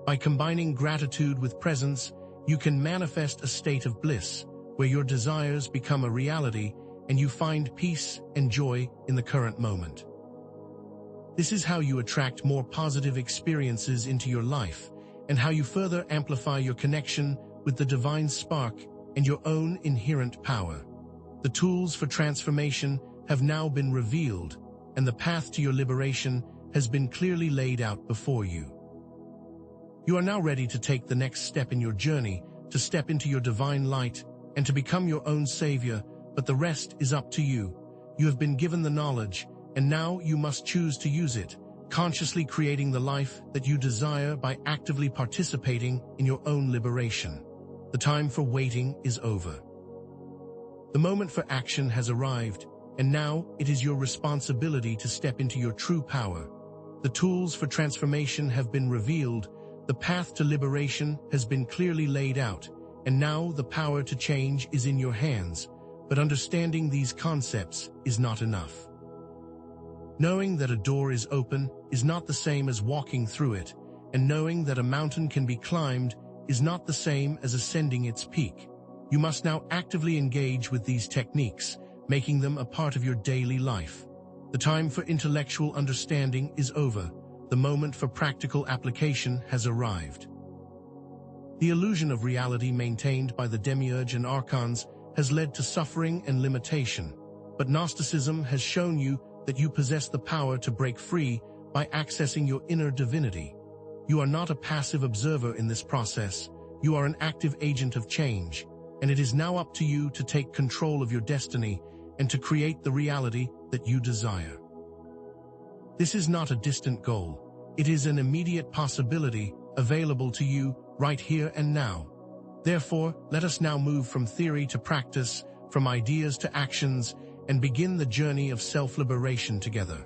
Speaker 1: By combining gratitude with presence, you can manifest a state of bliss, where your desires become a reality and you find peace and joy in the current moment. This is how you attract more positive experiences into your life, and how you further amplify your connection with the divine spark and your own inherent power. The tools for transformation have now been revealed, and the path to your liberation has been clearly laid out before you. You are now ready to take the next step in your journey, to step into your divine light, and to become your own savior, but the rest is up to you. You have been given the knowledge, and now you must choose to use it, consciously creating the life that you desire by actively participating in your own liberation. The time for waiting is over. The moment for action has arrived, and now it is your responsibility to step into your true power. The tools for transformation have been revealed, the path to liberation has been clearly laid out, and now the power to change is in your hands. But understanding these concepts is not enough. Knowing that a door is open is not the same as walking through it, and knowing that a mountain can be climbed is not the same as ascending its peak. You must now actively engage with these techniques, making them a part of your daily life. The time for intellectual understanding is over. The moment for practical application has arrived. The illusion of reality maintained by the demiurge and archons has led to suffering and limitation, but Gnosticism has shown you that you possess the power to break free by accessing your inner divinity. You are not a passive observer in this process, you are an active agent of change, and it is now up to you to take control of your destiny and to create the reality that you desire. This is not a distant goal, it is an immediate possibility available to you right here and now. Therefore, let us now move from theory to practice, from ideas to actions, and begin the journey of self-liberation together.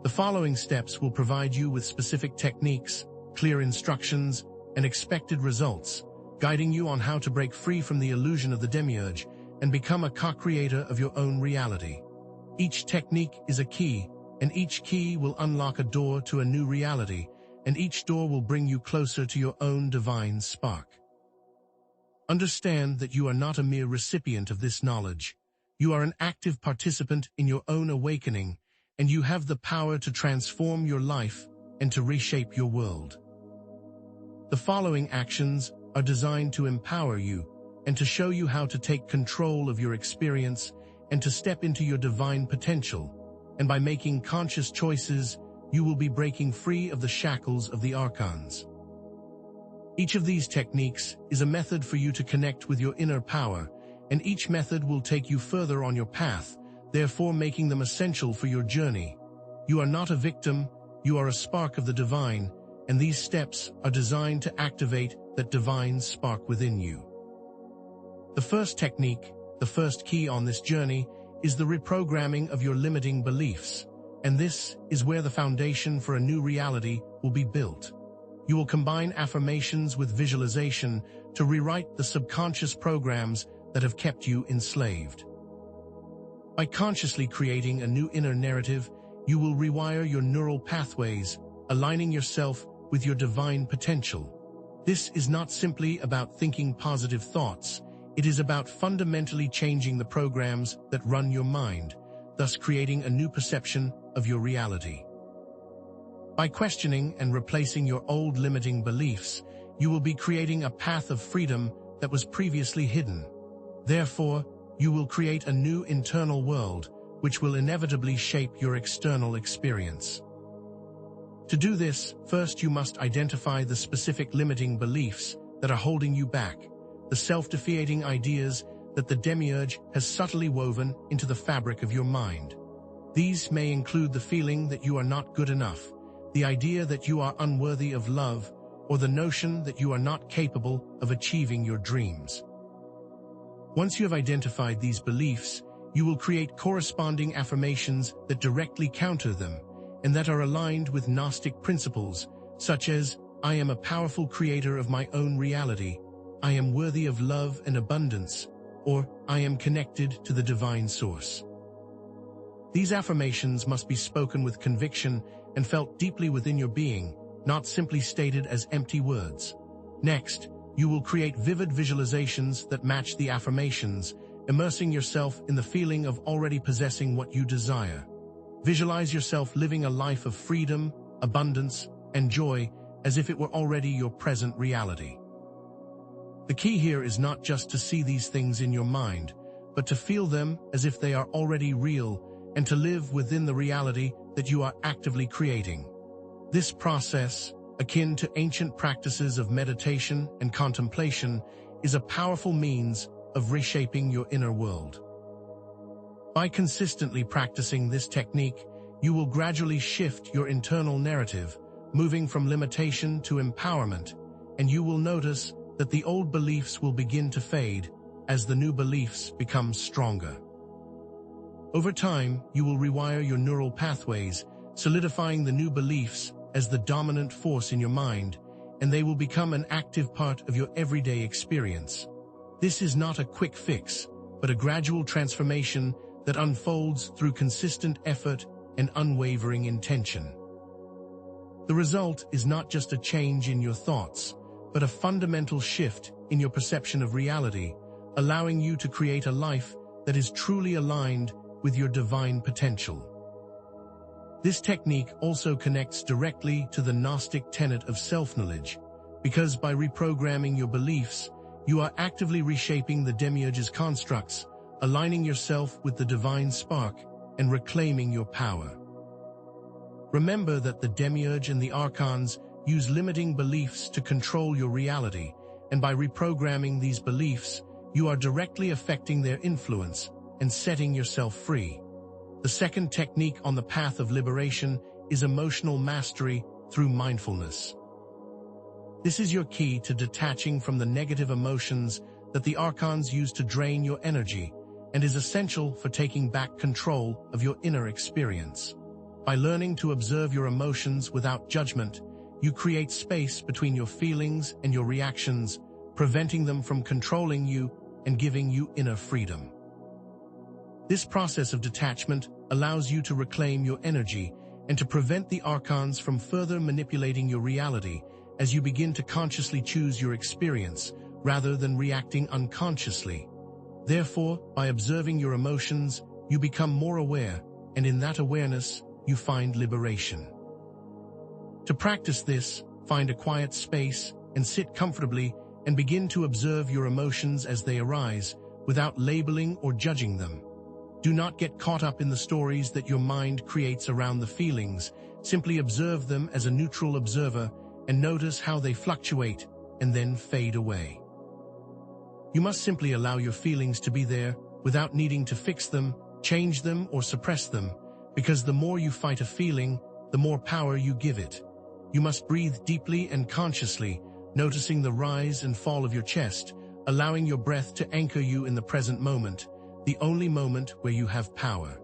Speaker 1: The following steps will provide you with specific techniques, clear instructions, and expected results, guiding you on how to break free from the illusion of the demiurge and become a co-creator of your own reality. Each technique is a key, and each key will unlock a door to a new reality, and each door will bring you closer to your own divine spark. Understand that you are not a mere recipient of this knowledge. You are an active participant in your own awakening, and you have the power to transform your life and to reshape your world. The following actions are designed to empower you and to show you how to take control of your experience and to step into your divine potential. And by making conscious choices, you will be breaking free of the shackles of the archons. Each of these techniques is a method for you to connect with your inner power, and each method will take you further on your path, therefore making them essential for your journey. You are not a victim, you are a spark of the divine, and these steps are designed to activate that divine spark within you. The first technique, the first key on this journey, is the reprogramming of your limiting beliefs, and this is where the foundation for a new reality will be built. You will combine affirmations with visualization to rewrite the subconscious programs that have kept you enslaved. By consciously creating a new inner narrative, you will rewire your neural pathways, aligning yourself with your divine potential. This is not simply about thinking positive thoughts, it is about fundamentally changing the programs that run your mind, thus creating a new perception of your reality. By questioning and replacing your old limiting beliefs, you will be creating a path of freedom that was previously hidden. Therefore, you will create a new internal world, which will inevitably shape your external experience. To do this, first you must identify the specific limiting beliefs that are holding you back. the self-defeating ideas that the demiurge has subtly woven into the fabric of your mind. These may include the feeling that you are not good enough, the idea that you are unworthy of love, or the notion that you are not capable of achieving your dreams. Once you have identified these beliefs, you will create corresponding affirmations that directly counter them and that are aligned with Gnostic principles, such as, "I am a powerful creator of my own reality," "I am worthy of love and abundance," or "I am connected to the divine source." These affirmations must be spoken with conviction and felt deeply within your being, not simply stated as empty words. Next, you will create vivid visualizations that match the affirmations, immersing yourself in the feeling of already possessing what you desire. Visualize yourself living a life of freedom, abundance, and joy as if it were already your present reality. The key here is not just to see these things in your mind, but to feel them as if they are already real and to live within the reality that you are actively creating. This process, akin to ancient practices of meditation and contemplation, is a powerful means of reshaping your inner world. By consistently practicing this technique, you will gradually shift your internal narrative, moving from limitation to empowerment, and you will notice that the old beliefs will begin to fade as the new beliefs become stronger. Over time, you will rewire your neural pathways, solidifying the new beliefs as the dominant force in your mind, and they will become an active part of your everyday experience. This is not a quick fix, but a gradual transformation that unfolds through consistent effort and unwavering intention. The result is not just a change in your thoughts, but a fundamental shift in your perception of reality, allowing you to create a life that is truly aligned with your divine potential. This technique also connects directly to the Gnostic tenet of self-knowledge, because by reprogramming your beliefs, you are actively reshaping the demiurge's constructs, aligning yourself with the divine spark and reclaiming your power. Remember that the demiurge and the archons use limiting beliefs to control your reality, and by reprogramming these beliefs, you are directly affecting their influence and setting yourself free. The second technique on the path of liberation is emotional mastery through mindfulness. This is your key to detaching from the negative emotions that the archons use to drain your energy, and is essential for taking back control of your inner experience. By learning to observe your emotions without judgment, you create space between your feelings and your reactions, preventing them from controlling you and giving you inner freedom. This process of detachment allows you to reclaim your energy and to prevent the archons from further manipulating your reality as you begin to consciously choose your experience rather than reacting unconsciously. Therefore, by observing your emotions, you become more aware, and in that awareness, you find liberation. To practice this, find a quiet space and sit comfortably and begin to observe your emotions as they arise, without labeling or judging them. Do not get caught up in the stories that your mind creates around the feelings. Simply observe them as a neutral observer and notice how they fluctuate and then fade away. You must simply allow your feelings to be there without needing to fix them, change them, or suppress them, because the more you fight a feeling, the more power you give it. You must breathe deeply and consciously, noticing the rise and fall of your chest, allowing your breath to anchor you in the present moment, the only moment where you have power.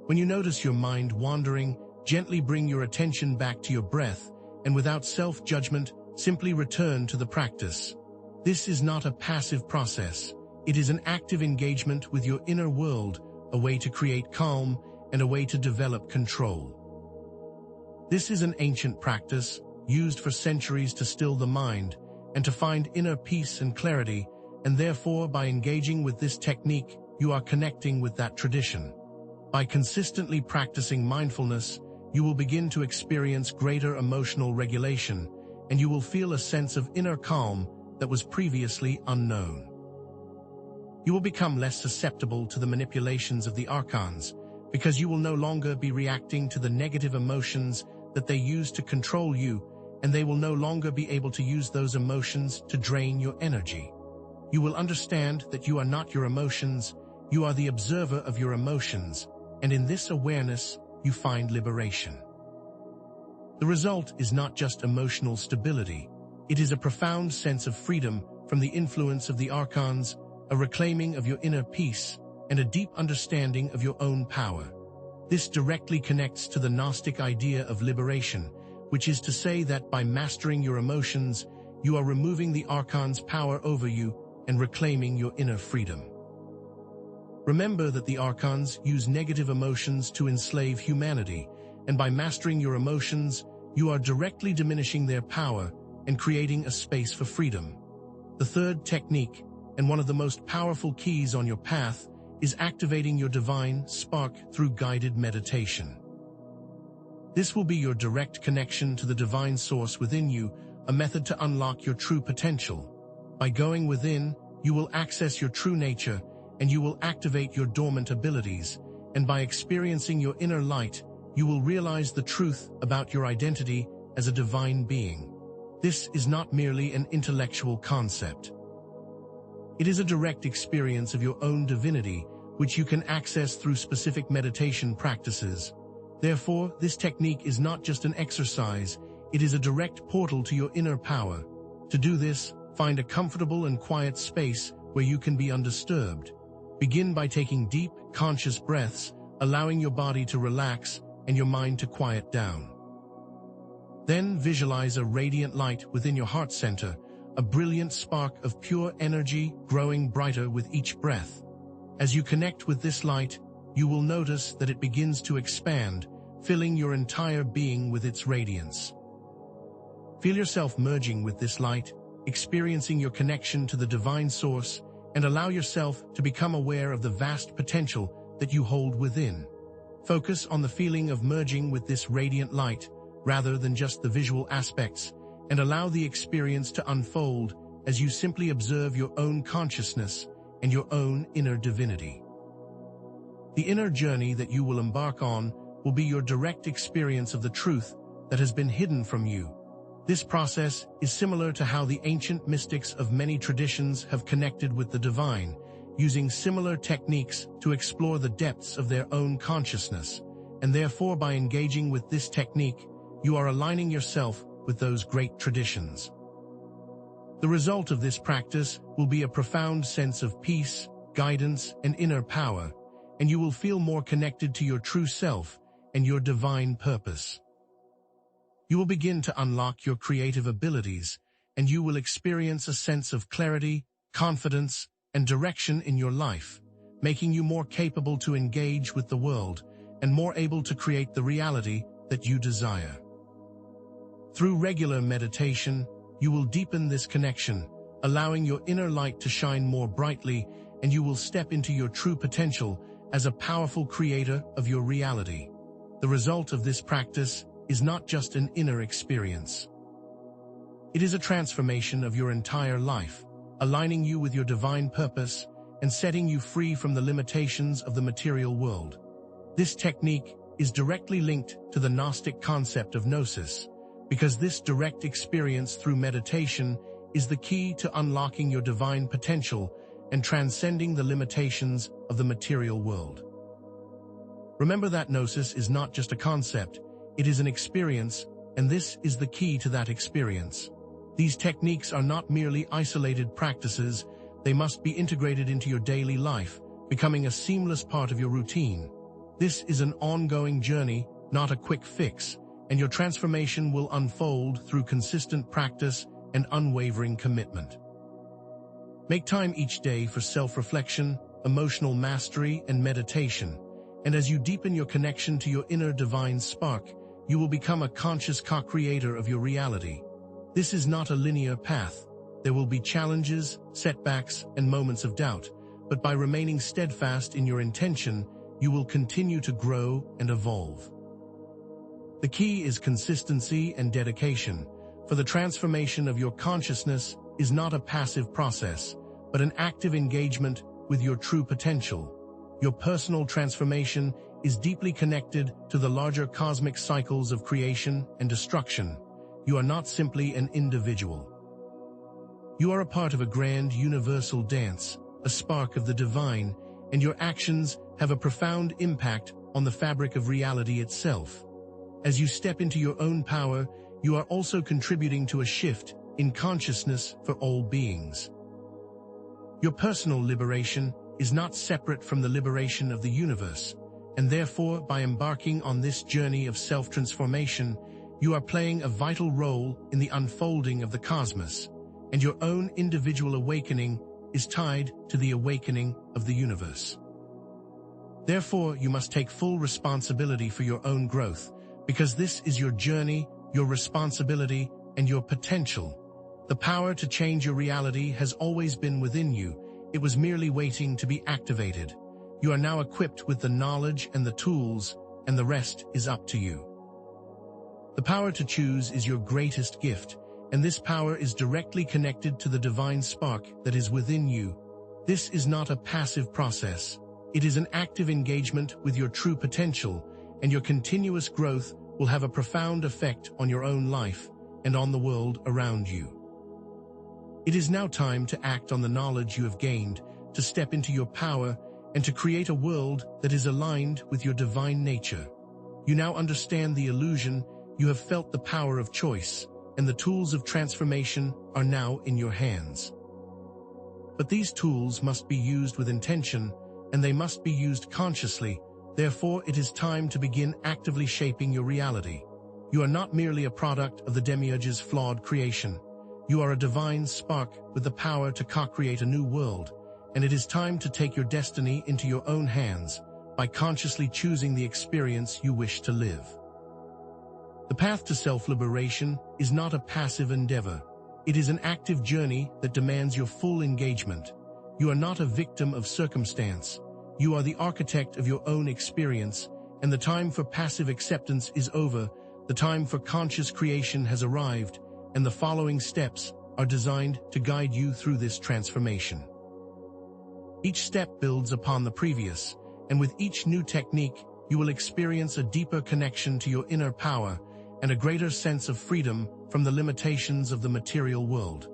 Speaker 1: When you notice your mind wandering, gently bring your attention back to your breath, and without self-judgment, simply return to the practice. This is not a passive process. It is an active engagement with your inner world, a way to create calm and a way to develop control. This is an ancient practice, used for centuries to still the mind and to find inner peace and clarity, and therefore by engaging with this technique, you are connecting with that tradition. By consistently practicing mindfulness, you will begin to experience greater emotional regulation, and you will feel a sense of inner calm that was previously unknown. You will become less susceptible to the manipulations of the archons, because you will no longer be reacting to the negative emotions that they use to control you, and they will no longer be able to use those emotions to drain your energy. You will understand that you are not your emotions, you are the observer of your emotions, and in this awareness, you find liberation. The result is not just emotional stability, it is a profound sense of freedom from the influence of the archons, a reclaiming of your inner peace, and a deep understanding of your own power. This directly connects to the Gnostic idea of liberation, which is to say that by mastering your emotions, you are removing the archon's power over you and reclaiming your inner freedom. Remember that the archons use negative emotions to enslave humanity, and by mastering your emotions, you are directly diminishing their power and creating a space for freedom. The third technique, and one of the most powerful keys on your path, is activating your divine spark through guided meditation. This will be your direct connection to the divine source within you, a method to unlock your true potential. By going within, you will access your true nature, and you will activate your dormant abilities, and by experiencing your inner light, you will realize the truth about your identity as a divine being. This is not merely an intellectual concept. It is a direct experience of your own divinity, which you can access through specific meditation practices. Therefore, this technique is not just an exercise, it is a direct portal to your inner power. To do this, find a comfortable and quiet space where you can be undisturbed. Begin by taking deep, conscious breaths, allowing your body to relax and your mind to quiet down. Then visualize a radiant light within your heart center, a brilliant spark of pure energy growing brighter with each breath. As you connect with this light, you will notice that it begins to expand, filling your entire being with its radiance. Feel yourself merging with this light, experiencing your connection to the divine source, and allow yourself to become aware of the vast potential that you hold within. Focus on the feeling of merging with this radiant light, rather than just the visual aspects, and allow the experience to unfold as you simply observe your own consciousness and your own inner divinity. The inner journey that you will embark on will be your direct experience of the truth that has been hidden from you. This process is similar to how the ancient mystics of many traditions have connected with the divine, using similar techniques to explore the depths of their own consciousness, and therefore by engaging with this technique, you are aligning yourself with those great traditions. The result of this practice will be a profound sense of peace, guidance, and inner power, and you will feel more connected to your true self and your divine purpose. You will begin to unlock your creative abilities, and you will experience a sense of clarity, confidence, and direction in your life, making you more capable to engage with the world and more able to create the reality that you desire. Through regular meditation, you will deepen this connection, allowing your inner light to shine more brightly, and you will step into your true potential as a powerful creator of your reality. The result of this practice is not just an inner experience. It is a transformation of your entire life, aligning you with your divine purpose and setting you free from the limitations of the material world. This technique is directly linked to the Gnostic concept of gnosis, because this direct experience through meditation is the key to unlocking your divine potential and transcending the limitations of the material world. Remember that gnosis is not just a concept, it is an experience, and this is the key to that experience. These techniques are not merely isolated practices, they must be integrated into your daily life, becoming a seamless part of your routine. This is an ongoing journey, not a quick fix, and your transformation will unfold through consistent practice and unwavering commitment. Make time each day for self-reflection, emotional mastery, and meditation, and as you deepen your connection to your inner divine spark, you will become a conscious co-creator of your reality. This is not a linear path. There will be challenges, setbacks, and moments of doubt, but by remaining steadfast in your intention, you will continue to grow and evolve. The key is consistency and dedication, for the transformation of your consciousness is not a passive process, but an active engagement with your true potential. Your personal transformation is deeply connected to the larger cosmic cycles of creation and destruction, you are not simply an individual. You are a part of a grand universal dance, a spark of the divine, and your actions have a profound impact on the fabric of reality itself. As you step into your own power, you are also contributing to a shift in consciousness for all beings. Your personal liberation is not separate from the liberation of the universe, and therefore, by embarking on this journey of self-transformation, you are playing a vital role in the unfolding of the cosmos, and your own individual awakening is tied to the awakening of the universe. Therefore, you must take full responsibility for your own growth, because this is your journey, your responsibility, and your potential. The power to change your reality has always been within you. It was merely waiting to be activated. You are now equipped with the knowledge and the tools, and the rest is up to you. The power to choose is your greatest gift, and this power is directly connected to the divine spark that is within you. This is not a passive process. It is an active engagement with your true potential, and your continuous growth will have a profound effect on your own life and on the world around you. It is now time to act on the knowledge you have gained, to step into your power, and to create a world that is aligned with your divine nature. You now understand the illusion, you have felt the power of choice, and the tools of transformation are now in your hands. But these tools must be used with intention, and they must be used consciously. Therefore, it is time to begin actively shaping your reality. You are not merely a product of the demiurge's flawed creation. You are a divine spark with the power to co-create a new world, and it is time to take your destiny into your own hands by consciously choosing the experience you wish to live. The path to self-liberation is not a passive endeavor. It is an active journey that demands your full engagement. You are not a victim of circumstance. You are the architect of your own experience, and the time for passive acceptance is over. The time for conscious creation has arrived, and the following steps are designed to guide you through this transformation. Each step builds upon the previous, and with each new technique, you will experience a deeper connection to your inner power and a greater sense of freedom from the limitations of the material world.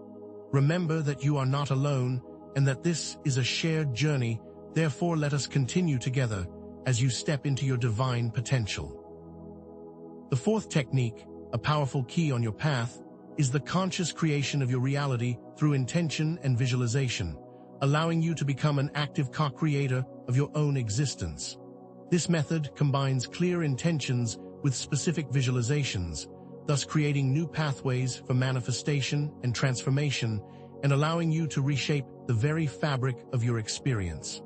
Speaker 1: Remember that you are not alone, and that this is a shared journey. Therefore, let us continue together as you step into your divine potential. The fourth technique, a powerful key on your path, is the conscious creation of your reality through intention and visualization, allowing you to become an active co-creator of your own existence. This method combines clear intentions with specific visualizations, thus creating new pathways for manifestation and transformation, and allowing you to reshape the very fabric of your experience.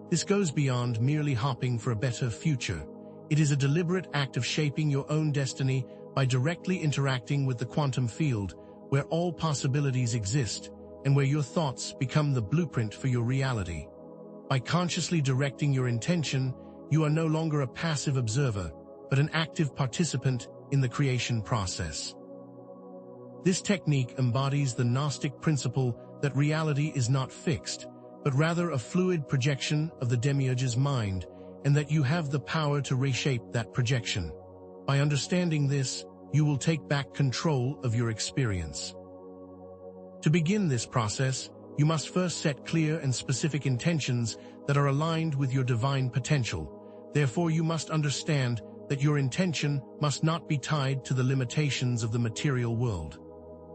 Speaker 1: This goes beyond merely hoping for a better future. It is a deliberate act of shaping your own destiny by directly interacting with the quantum field, where all possibilities exist, and where your thoughts become the blueprint for your reality. By consciously directing your intention, you are no longer a passive observer, but an active participant in the creation process. This technique embodies the Gnostic principle that reality is not fixed, but rather a fluid projection of the demiurge's mind, and that you have the power to reshape that projection. By understanding this, you will take back control of your experience. To begin this process, you must first set clear and specific intentions that are aligned with your divine potential. Therefore, you must understand that your intention must not be tied to the limitations of the material world.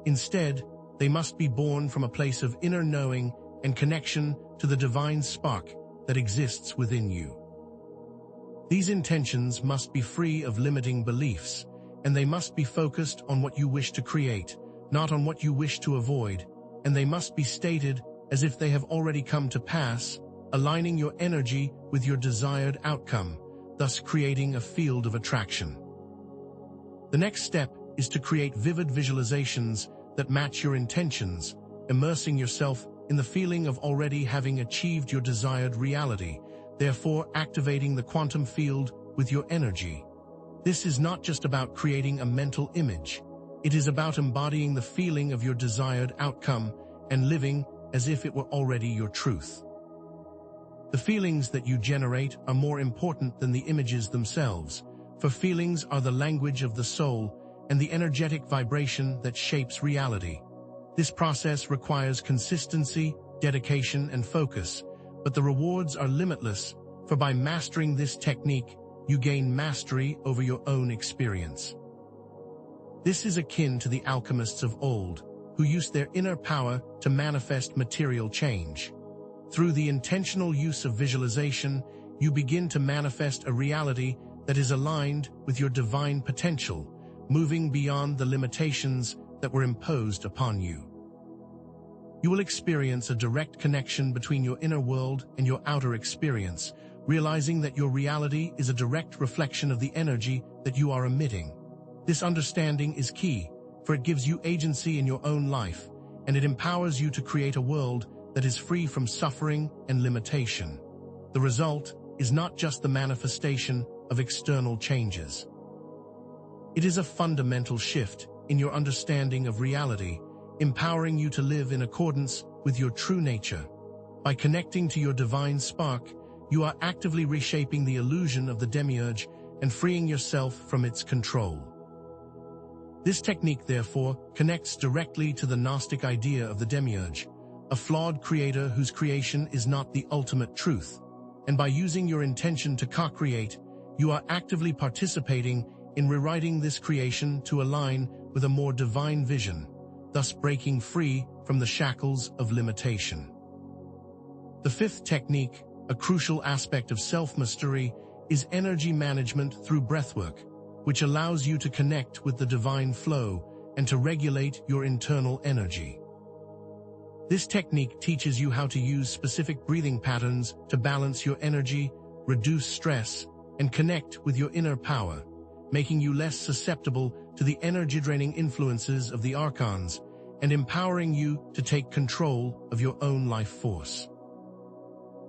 Speaker 1: Instead, they must be born from a place of inner knowing and connection to the divine spark that exists within you. These intentions must be free of limiting beliefs, and they must be focused on what you wish to create, not on what you wish to avoid, and they must be stated as if they have already come to pass, aligning your energy with your desired outcome, thus creating a field of attraction. The next step is to create vivid visualizations that match your intentions, immersing yourself in the feeling of already having achieved your desired reality, therefore activating the quantum field with your energy. This is not just about creating a mental image. It is about embodying the feeling of your desired outcome and living as if it were already your truth. The feelings that you generate are more important than the images themselves, for feelings are the language of the soul, and the energetic vibration that shapes reality. This process requires consistency, dedication, and focus, but the rewards are limitless, for by mastering this technique, you gain mastery over your own experience. This is akin to the alchemists of old, who used their inner power to manifest material change. Through the intentional use of visualization, you begin to manifest a reality that is aligned with your divine potential, moving beyond the limitations that were imposed upon you. You will experience a direct connection between your inner world and your outer experience, realizing that your reality is a direct reflection of the energy that you are emitting. This understanding is key, for it gives you agency in your own life, and it empowers you to create a world that is free from suffering and limitation. The result is not just the manifestation of external changes. It is a fundamental shift in your understanding of reality, empowering you to live in accordance with your true nature. By connecting to your divine spark, you are actively reshaping the illusion of the demiurge and freeing yourself from its control. This technique, therefore, connects directly to the Gnostic idea of the demiurge, a flawed creator whose creation is not the ultimate truth. And by using your intention to co-create, you are actively participating in rewriting this creation to align with a more divine vision, thus breaking free from the shackles of limitation. The fifth technique, a crucial aspect of self-mastery, is energy management through breathwork, which allows you to connect with the divine flow and to regulate your internal energy. This technique teaches you how to use specific breathing patterns to balance your energy, reduce stress, and connect with your inner power, making you less susceptible to the energy-draining influences of the archons and empowering you to take control of your own life force.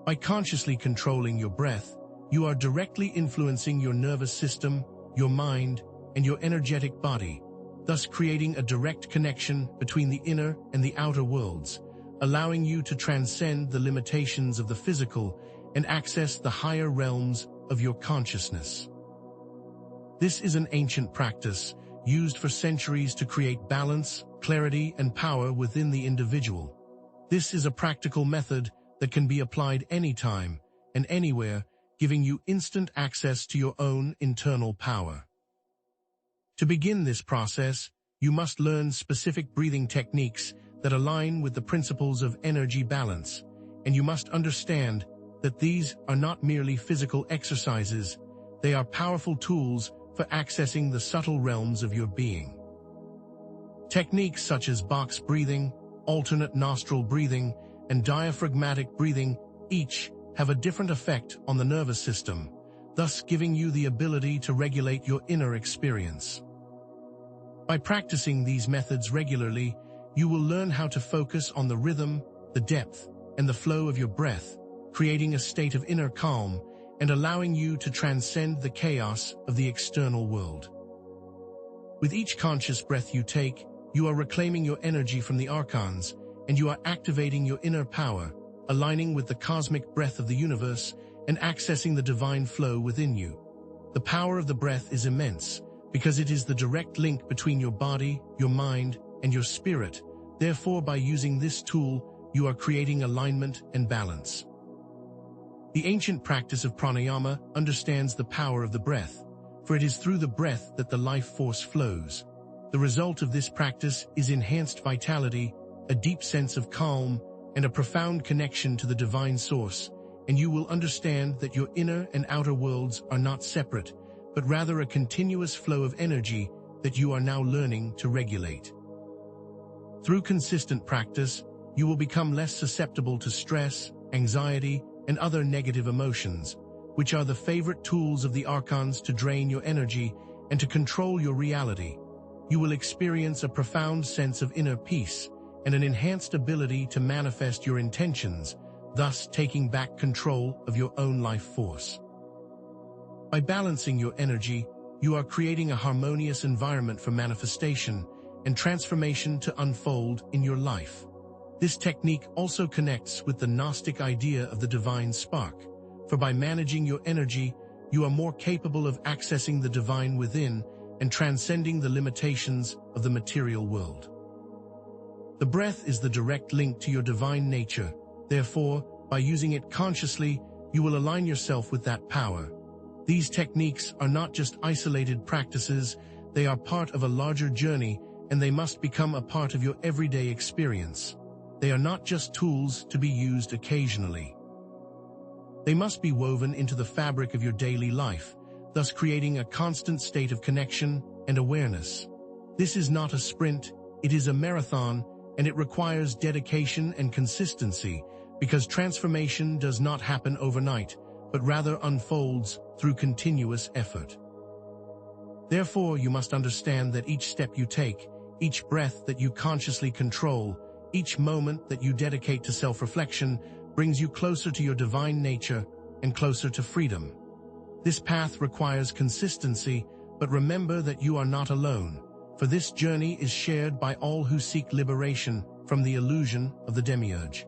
Speaker 1: By consciously controlling your breath, you are directly influencing your nervous system, your mind, and your energetic body, thus creating a direct connection between the inner and the outer worlds, allowing you to transcend the limitations of the physical and access the higher realms of your consciousness. This is an ancient practice used for centuries to create balance, clarity, and power within the individual. This is a practical method that can be applied anytime and anywhere, giving you instant access to your own internal power. To begin this process, you must learn specific breathing techniques that align with the principles of energy balance, and you must understand that these are not merely physical exercises, they are powerful tools for accessing the subtle realms of your being. Techniques such as box breathing, alternate nostril breathing, and diaphragmatic breathing each have a different effect on the nervous system, thus giving you the ability to regulate your inner experience. By practicing these methods regularly, you will learn how to focus on the rhythm, the depth, and the flow of your breath, creating a state of inner calm and allowing you to transcend the chaos of the external world. With each conscious breath you take, you are reclaiming your energy from the archons, and you are activating your inner power, aligning with the cosmic breath of the universe and accessing the divine flow within you. The power of the breath is immense, because it is the direct link between your body, your mind, and your spirit. Therefore, by using this tool, you are creating alignment and balance. The ancient practice of pranayama understands the power of the breath, for it is through the breath that the life force flows. The result of this practice is enhanced vitality, a deep sense of calm, and a profound connection to the divine source, and you will understand that your inner and outer worlds are not separate, but rather a continuous flow of energy that you are now learning to regulate. Through consistent practice, you will become less susceptible to stress, anxiety, and other negative emotions, which are the favorite tools of the archons to drain your energy and to control your reality. You will experience a profound sense of inner peace and an enhanced ability to manifest your intentions, thus taking back control of your own life force. By balancing your energy, you are creating a harmonious environment for manifestation and transformation to unfold in your life. This technique also connects with the Gnostic idea of the divine spark, for by managing your energy, you are more capable of accessing the divine within and transcending the limitations of the material world. The breath is the direct link to your divine nature. Therefore, by using it consciously, you will align yourself with that power. These techniques are not just isolated practices, they are part of a larger journey, and they must become a part of your everyday experience. They are not just tools to be used occasionally. They must be woven into the fabric of your daily life, thus creating a constant state of connection and awareness. This is not a sprint, it is a marathon, and it requires dedication and consistency, because transformation does not happen overnight, but rather unfolds through continuous effort. Therefore, you must understand that each step you take, each breath that you consciously control, each moment that you dedicate to self-reflection brings you closer to your divine nature and closer to freedom. This path requires consistency, but remember that you are not alone, for this journey is shared by all who seek liberation from the illusion of the demiurge.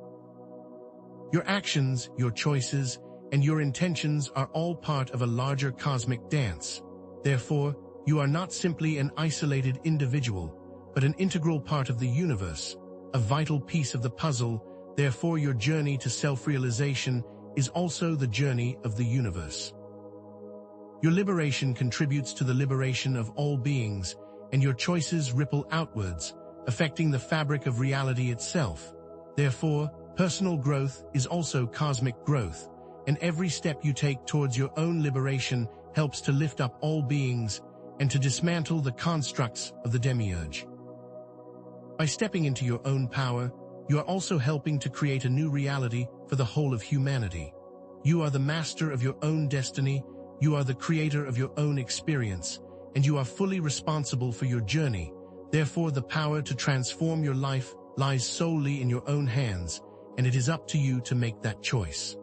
Speaker 1: Your actions, your choices, and your intentions are all part of a larger cosmic dance. Therefore, you are not simply an isolated individual, but an integral part of the universe, a vital piece of the puzzle. Therefore, your journey to self-realization is also the journey of the universe. Your liberation contributes to the liberation of all beings, and your choices ripple outwards, affecting the fabric of reality itself. Therefore, personal growth is also cosmic growth, and every step you take towards your own liberation helps to lift up all beings and to dismantle the constructs of the demiurge. By stepping into your own power, you are also helping to create a new reality for the whole of humanity. You are the master of your own destiny, you are the creator of your own experience, and you are fully responsible for your journey. Therefore, the power to transform your life lies solely in your own hands, and it is up to you to make that choice.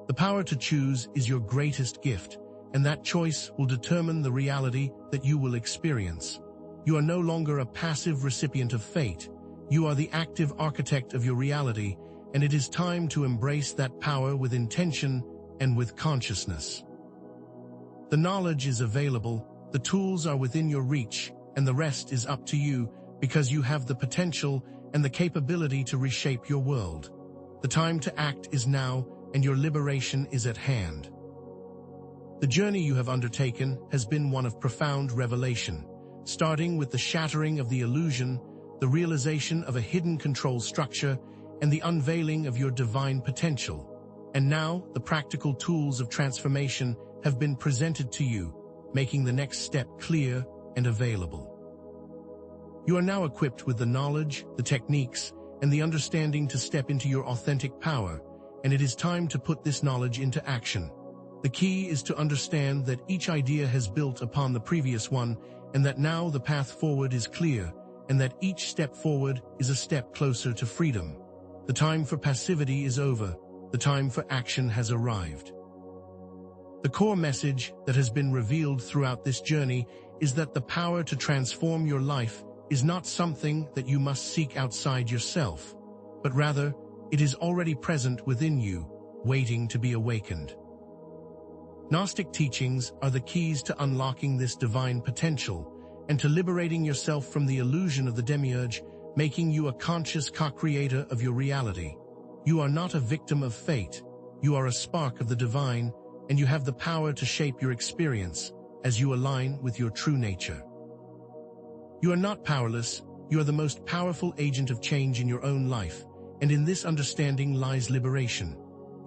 Speaker 1: The power to choose is your greatest gift, and that choice will determine the reality that you will experience. You are no longer a passive recipient of fate. You are the active architect of your reality, and it is time to embrace that power with intention and with consciousness. The knowledge is available, the tools are within your reach, and the rest is up to you, because you have the potential and the capability to reshape your world. The time to act is now, and your liberation is at hand. The journey you have undertaken has been one of profound revelation, starting with the shattering of the illusion, the realization of a hidden control structure, and the unveiling of your divine potential. And now, the practical tools of transformation have been presented to you, making the next step clear and available. You are now equipped with the knowledge, the techniques, and the understanding to step into your authentic power, and it is time to put this knowledge into action. The key is to understand that each idea has built upon the previous one, and that now the path forward is clear, and that each step forward is a step closer to freedom. The time for passivity is over. The time for action has arrived. The core message that has been revealed throughout this journey is that the power to transform your life is not something that you must seek outside yourself, but rather, it is already present within you, waiting to be awakened. Gnostic teachings are the keys to unlocking this divine potential and to liberating yourself from the illusion of the demiurge, making you a conscious co-creator of your reality. You are not a victim of fate. You are a spark of the divine, and you have the power to shape your experience as you align with your true nature. You are not powerless. You are the most powerful agent of change in your own life, and in this understanding lies liberation.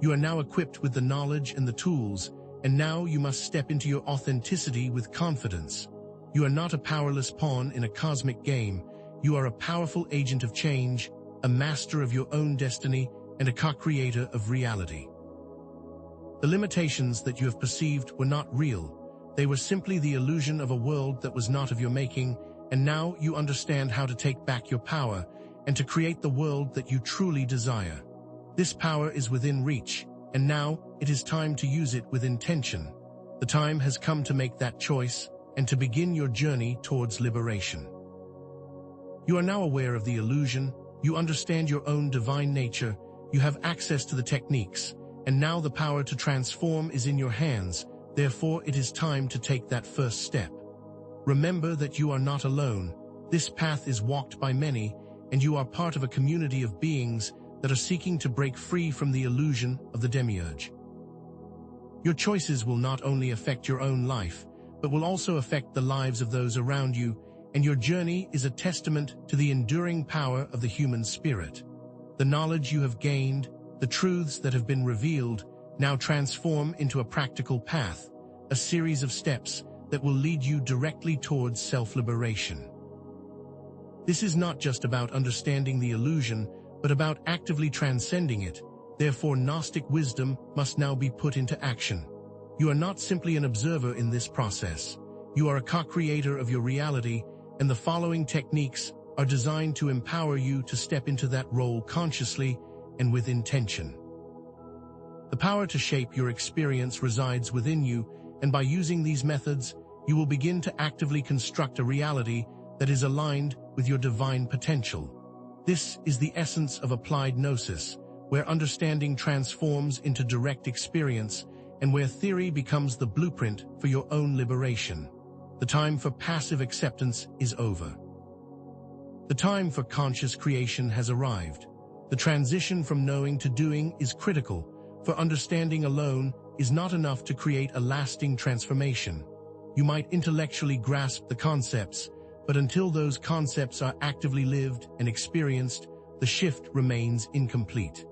Speaker 1: You are now equipped with the knowledge and the tools, and now you must step into your authenticity with confidence. You are not a powerless pawn in a cosmic game. You are a powerful agent of change, a master of your own destiny, and a co-creator of reality. The limitations that you have perceived were not real. They were simply the illusion of a world that was not of your making, and now you understand how to take back your power and to create the world that you truly desire. This power is within reach, and now it is time to use it with intention. The time has come to make that choice and to begin your journey towards liberation. You are now aware of the illusion, you understand your own divine nature, you have access to the techniques, and now the power to transform is in your hands. Therefore, it is time to take that first step. Remember that you are not alone. This path is walked by many, and you are part of a community of beings that are seeking to break free from the illusion of the demiurge. Your choices will not only affect your own life, but will also affect the lives of those around you, and your journey is a testament to the enduring power of the human spirit. The knowledge you have gained, the truths that have been revealed, now transform into a practical path, a series of steps that will lead you directly towards self-liberation. This is not just about understanding the illusion, but about actively transcending it. Therefore, Gnostic wisdom must now be put into action. You are not simply an observer in this process. You are a co-creator of your reality, and the following techniques are designed to empower you to step into that role consciously and with intention. The power to shape your experience resides within you, and by using these methods, you will begin to actively construct a reality that is aligned with your divine potential. This is the essence of applied gnosis, where understanding transforms into direct experience and where theory becomes the blueprint for your own liberation. The time for passive acceptance is over. The time for conscious creation has arrived. The transition from knowing to doing is critical, for understanding alone is not enough to create a lasting transformation. You might intellectually grasp the concepts, but until those concepts are actively lived and experienced, the shift remains incomplete.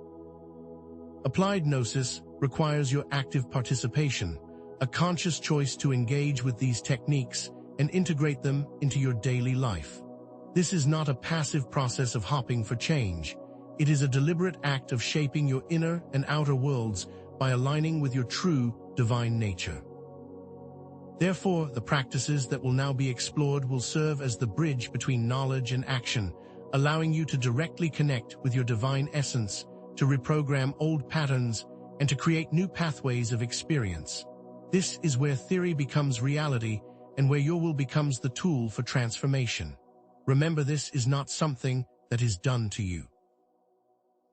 Speaker 1: Applied gnosis requires your active participation, a conscious choice to engage with these techniques and integrate them into your daily life. This is not a passive process of hopping for change. It is a deliberate act of shaping your inner and outer worlds by aligning with your true divine nature. Therefore, the practices that will now be explored will serve as the bridge between knowledge and action, allowing you to directly connect with your divine essence, to reprogram old patterns, and to create new pathways of experience. This is where theory becomes reality and where your will becomes the tool for transformation. Remember, this is not something that is done to you.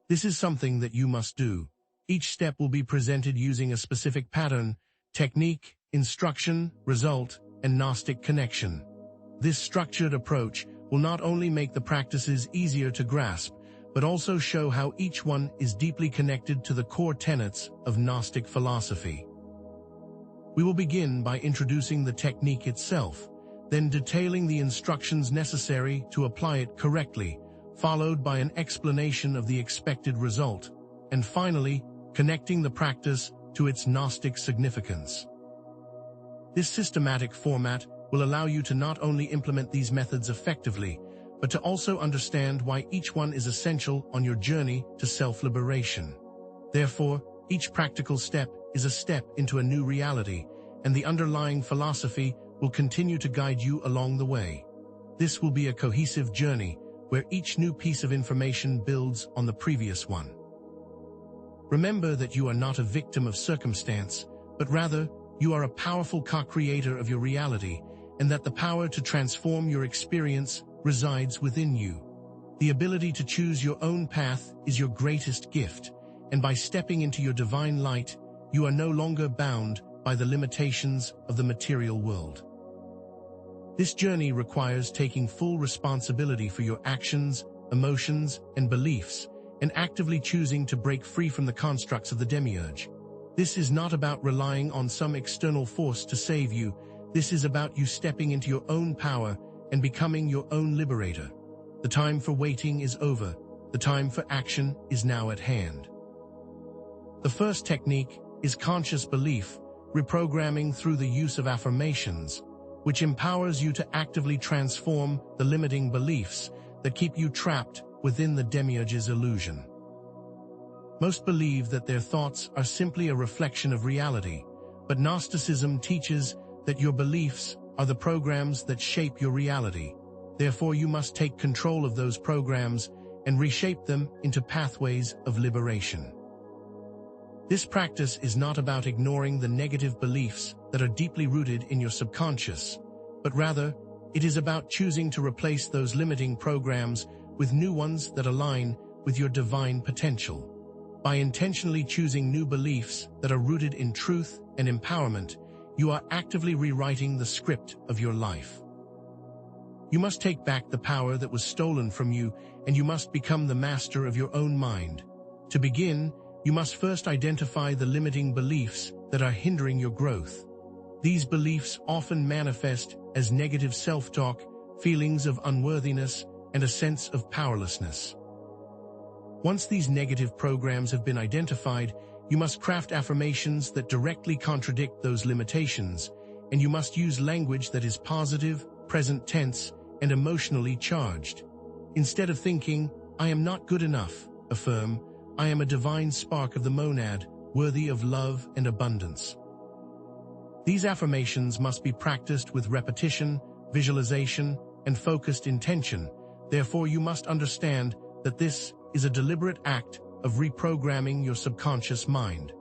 Speaker 1: This is something that you must do. Each step will be presented using a specific pattern, technique, instruction, result, and Gnostic connection. This structured approach will not only make the practices easier to grasp, but also show how each one is deeply connected to the core tenets of Gnostic philosophy. We will begin by introducing the technique itself, then detailing the instructions necessary to apply it correctly, followed by an explanation of the expected result, and finally, connecting the practice to its Gnostic significance. This systematic format will allow you to not only implement these methods effectively, but to also understand why each one is essential on your journey to self-liberation. Therefore, each practical step is a step into a new reality, and the underlying philosophy will continue to guide you along the way. This will be a cohesive journey where each new piece of information builds on the previous one. Remember that you are not a victim of circumstance, but rather, you are a powerful co-creator of your reality, and that the power to transform your experience resides within you. The ability to choose your own path is your greatest gift, and by stepping into your divine light, you are no longer bound by the limitations of the material world. This journey requires taking full responsibility for your actions, emotions, and beliefs, and actively choosing to break free from the constructs of the demiurge. This is not about relying on some external force to save you. This is about you stepping into your own power and becoming your own liberator. The time for waiting is over. The time for action is now at hand. The first technique is conscious belief, reprogramming through the use of affirmations, which empowers you to actively transform the limiting beliefs that keep you trapped within the demiurge's illusion. Most believe that their thoughts are simply a reflection of reality, but Gnosticism teaches that your beliefs are the programs that shape your reality. Therefore, you must take control of those programs and reshape them into pathways of liberation. This practice is not about ignoring the negative beliefs that are deeply rooted in your subconscious, but rather, it is about choosing to replace those limiting programs with new ones that align with your divine potential. By intentionally choosing new beliefs that are rooted in truth and empowerment, you are actively rewriting the script of your life. You must take back the power that was stolen from you, and you must become the master of your own mind. To begin, you must first identify the limiting beliefs that are hindering your growth. These beliefs often manifest as negative self-talk, feelings of unworthiness, and a sense of powerlessness. Once these negative programs have been identified, you must craft affirmations that directly contradict those limitations, and you must use language that is positive, present tense, and emotionally charged. Instead of thinking, "I am not good enough," affirm, "I am a divine spark of the monad, worthy of love and abundance." These affirmations must be practiced with repetition, visualization, and focused intention. Therefore, you must understand that this is a deliberate act of reprogramming your subconscious mind.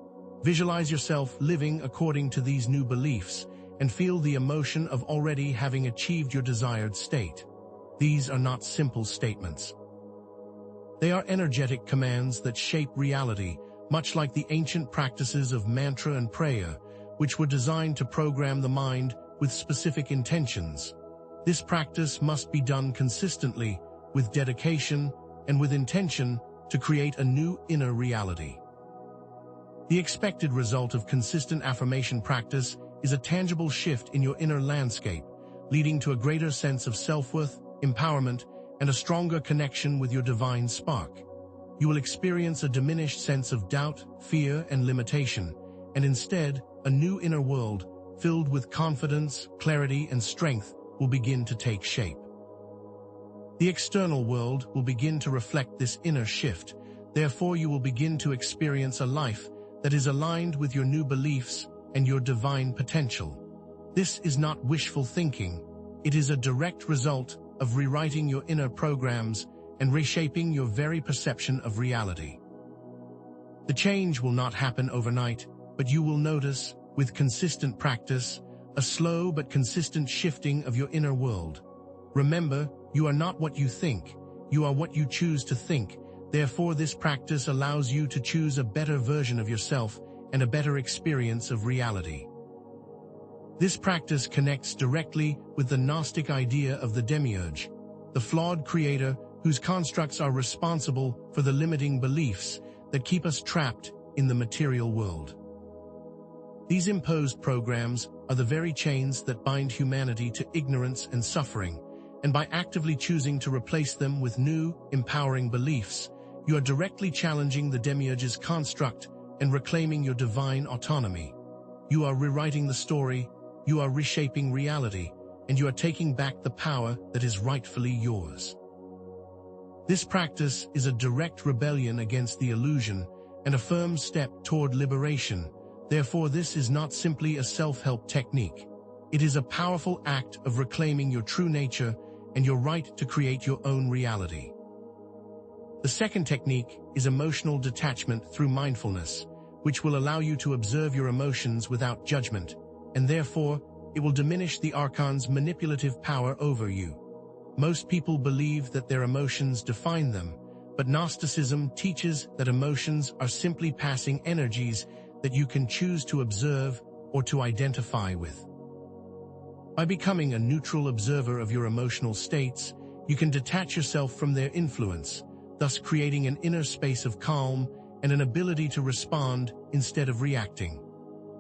Speaker 1: Visualize yourself living according to these new beliefs and feel the emotion of already having achieved your desired state. These are not simple statements. They are energetic commands that shape reality, much like the ancient practices of mantra and prayer, which were designed to program the mind with specific intentions. This practice must be done consistently, with dedication, and with intention to create a new inner reality. The expected result of consistent affirmation practice is a tangible shift in your inner landscape, leading to a greater sense of self-worth, empowerment, and a stronger connection with your divine spark. You will experience a diminished sense of doubt, fear, and limitation, and instead, a new inner world, filled with confidence, clarity, and strength, will begin to take shape. The external world will begin to reflect this inner shift. Therefore, you will begin to experience a life that is aligned with your new beliefs and your divine potential. This is not wishful thinking. It is a direct result of rewriting your inner programs and reshaping your very perception of reality. The change will not happen overnight, but you will notice, with consistent practice, a slow but consistent shifting of your inner world. Remember, you are not what you think. You are what you choose to think. Therefore, this practice allows you to choose a better version of yourself and a better experience of reality. This practice connects directly with the Gnostic idea of the demiurge, the flawed creator whose constructs are responsible for the limiting beliefs that keep us trapped in the material world. These imposed programs are the very chains that bind humanity to ignorance and suffering, and by actively choosing to replace them with new, empowering beliefs, you are directly challenging the demiurge's construct and reclaiming your divine autonomy. You are rewriting the story, you are reshaping reality, and you are taking back the power that is rightfully yours. This practice is a direct rebellion against the illusion and a firm step toward liberation. Therefore, this is not simply a self-help technique. It is a powerful act of reclaiming your true nature and your right to create your own reality. The second technique is emotional detachment through mindfulness, which will allow you to observe your emotions without judgment, and therefore, it will diminish the archon's manipulative power over you. Most people believe that their emotions define them, but Gnosticism teaches that emotions are simply passing energies that you can choose to observe or to identify with. By becoming a neutral observer of your emotional states, you can detach yourself from their influence, thus creating an inner space of calm and an ability to respond instead of reacting.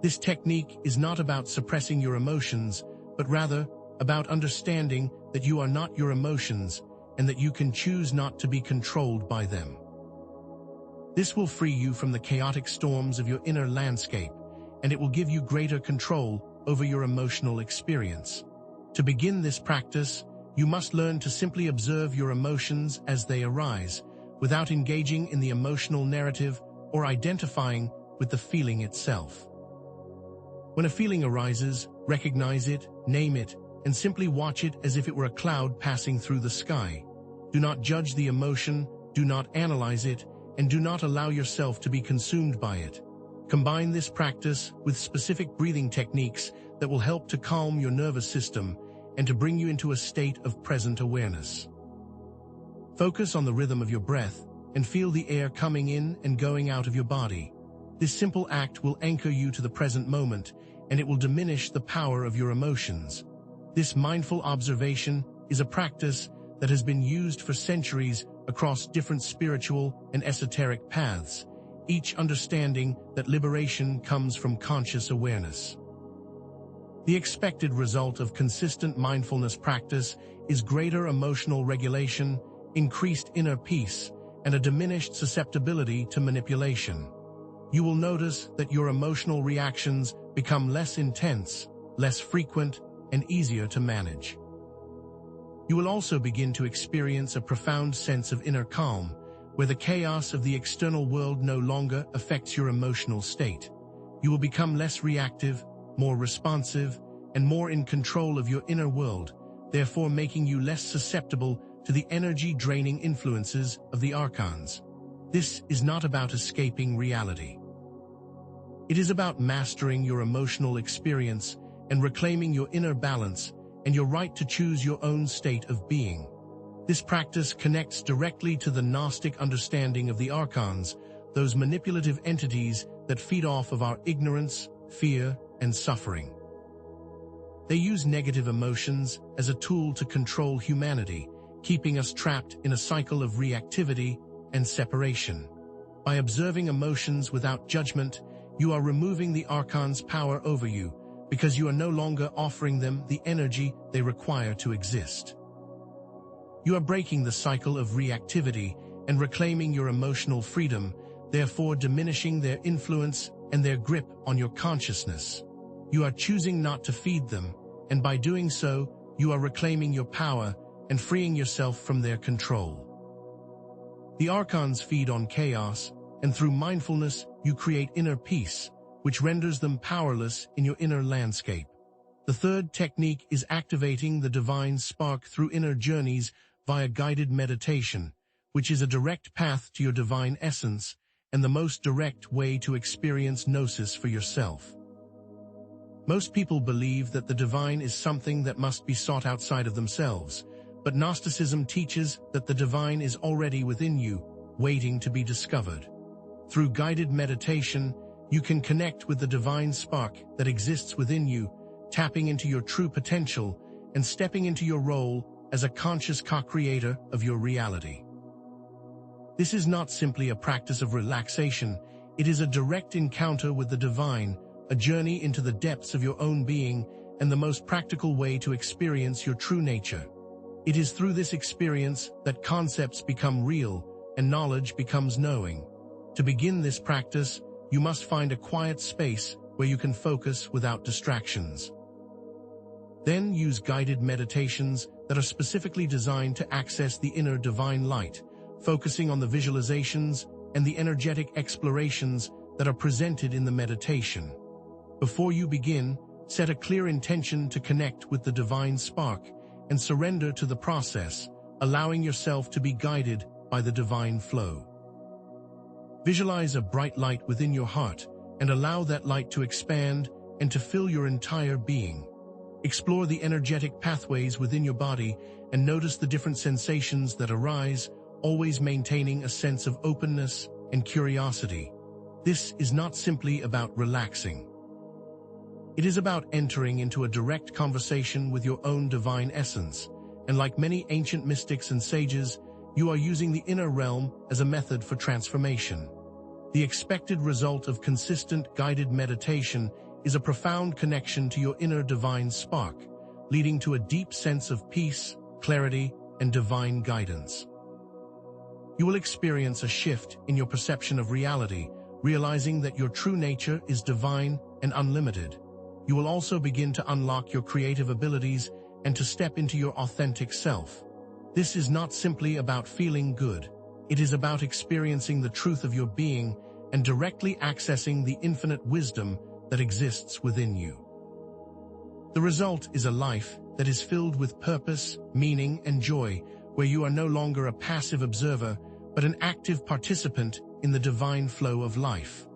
Speaker 1: This technique is not about suppressing your emotions, but rather about understanding that you are not your emotions and that you can choose not to be controlled by them. This will free you from the chaotic storms of your inner landscape, and it will give you greater control over your emotional experience. To begin this practice, you must learn to simply observe your emotions as they arise, without engaging in the emotional narrative or identifying with the feeling itself. When a feeling arises, recognize it, name it, and simply watch it as if it were a cloud passing through the sky. Do not judge the emotion, do not analyze it, and do not allow yourself to be consumed by it. Combine this practice with specific breathing techniques that will help to calm your nervous system and to bring you into a state of present awareness. Focus on the rhythm of your breath and feel the air coming in and going out of your body. This simple act will anchor you to the present moment, and it will diminish the power of your emotions. This mindful observation is a practice that has been used for centuries across different spiritual and esoteric paths, each understanding that liberation comes from conscious awareness. The expected result of consistent mindfulness practice is greater emotional regulation, increased inner peace, and a diminished susceptibility to manipulation. You will notice that your emotional reactions become less intense, less frequent, and easier to manage. You will also begin to experience a profound sense of inner calm, where the chaos of the external world no longer affects your emotional state. You will become less reactive, more responsive, and more in control of your inner world, therefore making you less susceptible to the energy-draining influences of the archons. This is not about escaping reality. It is about mastering your emotional experience and reclaiming your inner balance and your right to choose your own state of being. This practice connects directly to the Gnostic understanding of the archons, those manipulative entities that feed off of our ignorance, fear, and suffering. They use negative emotions as a tool to control humanity, keeping us trapped in a cycle of reactivity and separation. By observing emotions without judgment, you are removing the archons' power over you, because you are no longer offering them the energy they require to exist. You are breaking the cycle of reactivity and reclaiming your emotional freedom, therefore diminishing their influence and their grip on your consciousness. You are choosing not to feed them, and by doing so, you are reclaiming your power and freeing yourself from their control. The archons feed on chaos, and through mindfulness, you create inner peace, which renders them powerless in your inner landscape. The third technique is activating the divine spark through inner journeys via guided meditation, which is a direct path to your divine essence and the most direct way to experience gnosis for yourself. Most people believe that the divine is something that must be sought outside of themselves, but Gnosticism teaches that the divine is already within you, waiting to be discovered. Through guided meditation, you can connect with the divine spark that exists within you, tapping into your true potential and stepping into your role as a conscious co-creator of your reality. This is not simply a practice of relaxation, it is a direct encounter with the divine, a journey into the depths of your own being, and the most practical way to experience your true nature. It is through this experience that concepts become real and knowledge becomes knowing. To begin this practice, you must find a quiet space where you can focus without distractions. Then use guided meditations that are specifically designed to access the inner divine light, focusing on the visualizations and the energetic explorations that are presented in the meditation. Before you begin, set a clear intention to connect with the divine spark and surrender to the process, allowing yourself to be guided by the divine flow. Visualize a bright light within your heart and allow that light to expand and to fill your entire being. Explore the energetic pathways within your body and notice the different sensations that arise, always maintaining a sense of openness and curiosity. This is not simply about relaxing. It is about entering into a direct conversation with your own divine essence, and like many ancient mystics and sages, you are using the inner realm as a method for transformation. The expected result of consistent guided meditation is a profound connection to your inner divine spark, leading to a deep sense of peace, clarity, and divine guidance. You will experience a shift in your perception of reality, realizing that your true nature is divine and unlimited. You will also begin to unlock your creative abilities and to step into your authentic self. This is not simply about feeling good. It is about experiencing the truth of your being and directly accessing the infinite wisdom that exists within you. The result is a life that is filled with purpose, meaning, and joy, where you are no longer a passive observer, but an active participant in the divine flow of life.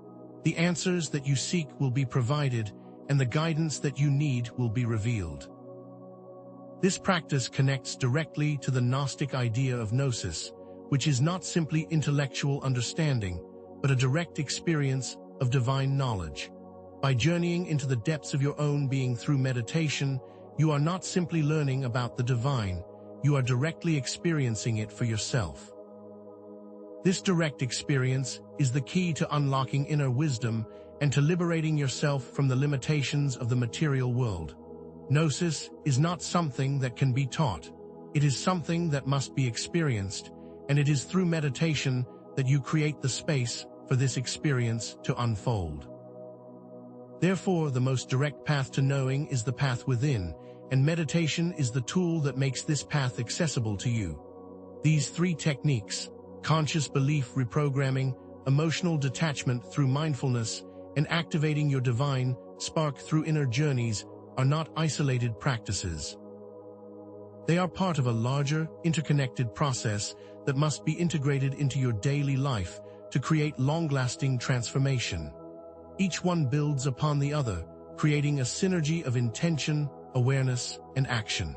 Speaker 1: The answers that you seek will be provided, and the guidance that you need will be revealed. This practice connects directly to the Gnostic idea of gnosis, which is not simply intellectual understanding, but a direct experience of divine knowledge. By journeying into the depths of your own being through meditation, you are not simply learning about the divine, you are directly experiencing it for yourself. This direct experience is the key to unlocking inner wisdom and to liberating yourself from the limitations of the material world. Gnosis is not something that can be taught. It is something that must be experienced, and it is through meditation that you create the space for this experience to unfold. Therefore, the most direct path to knowing is the path within, and meditation is the tool that makes this path accessible to you. These three techniques, conscious belief reprogramming, emotional detachment through mindfulness, and activating your divine spark through inner journeys, are not isolated practices. They are part of a larger, interconnected process that must be integrated into your daily life to create long-lasting transformation. Each one builds upon the other, creating a synergy of intention, awareness, and action.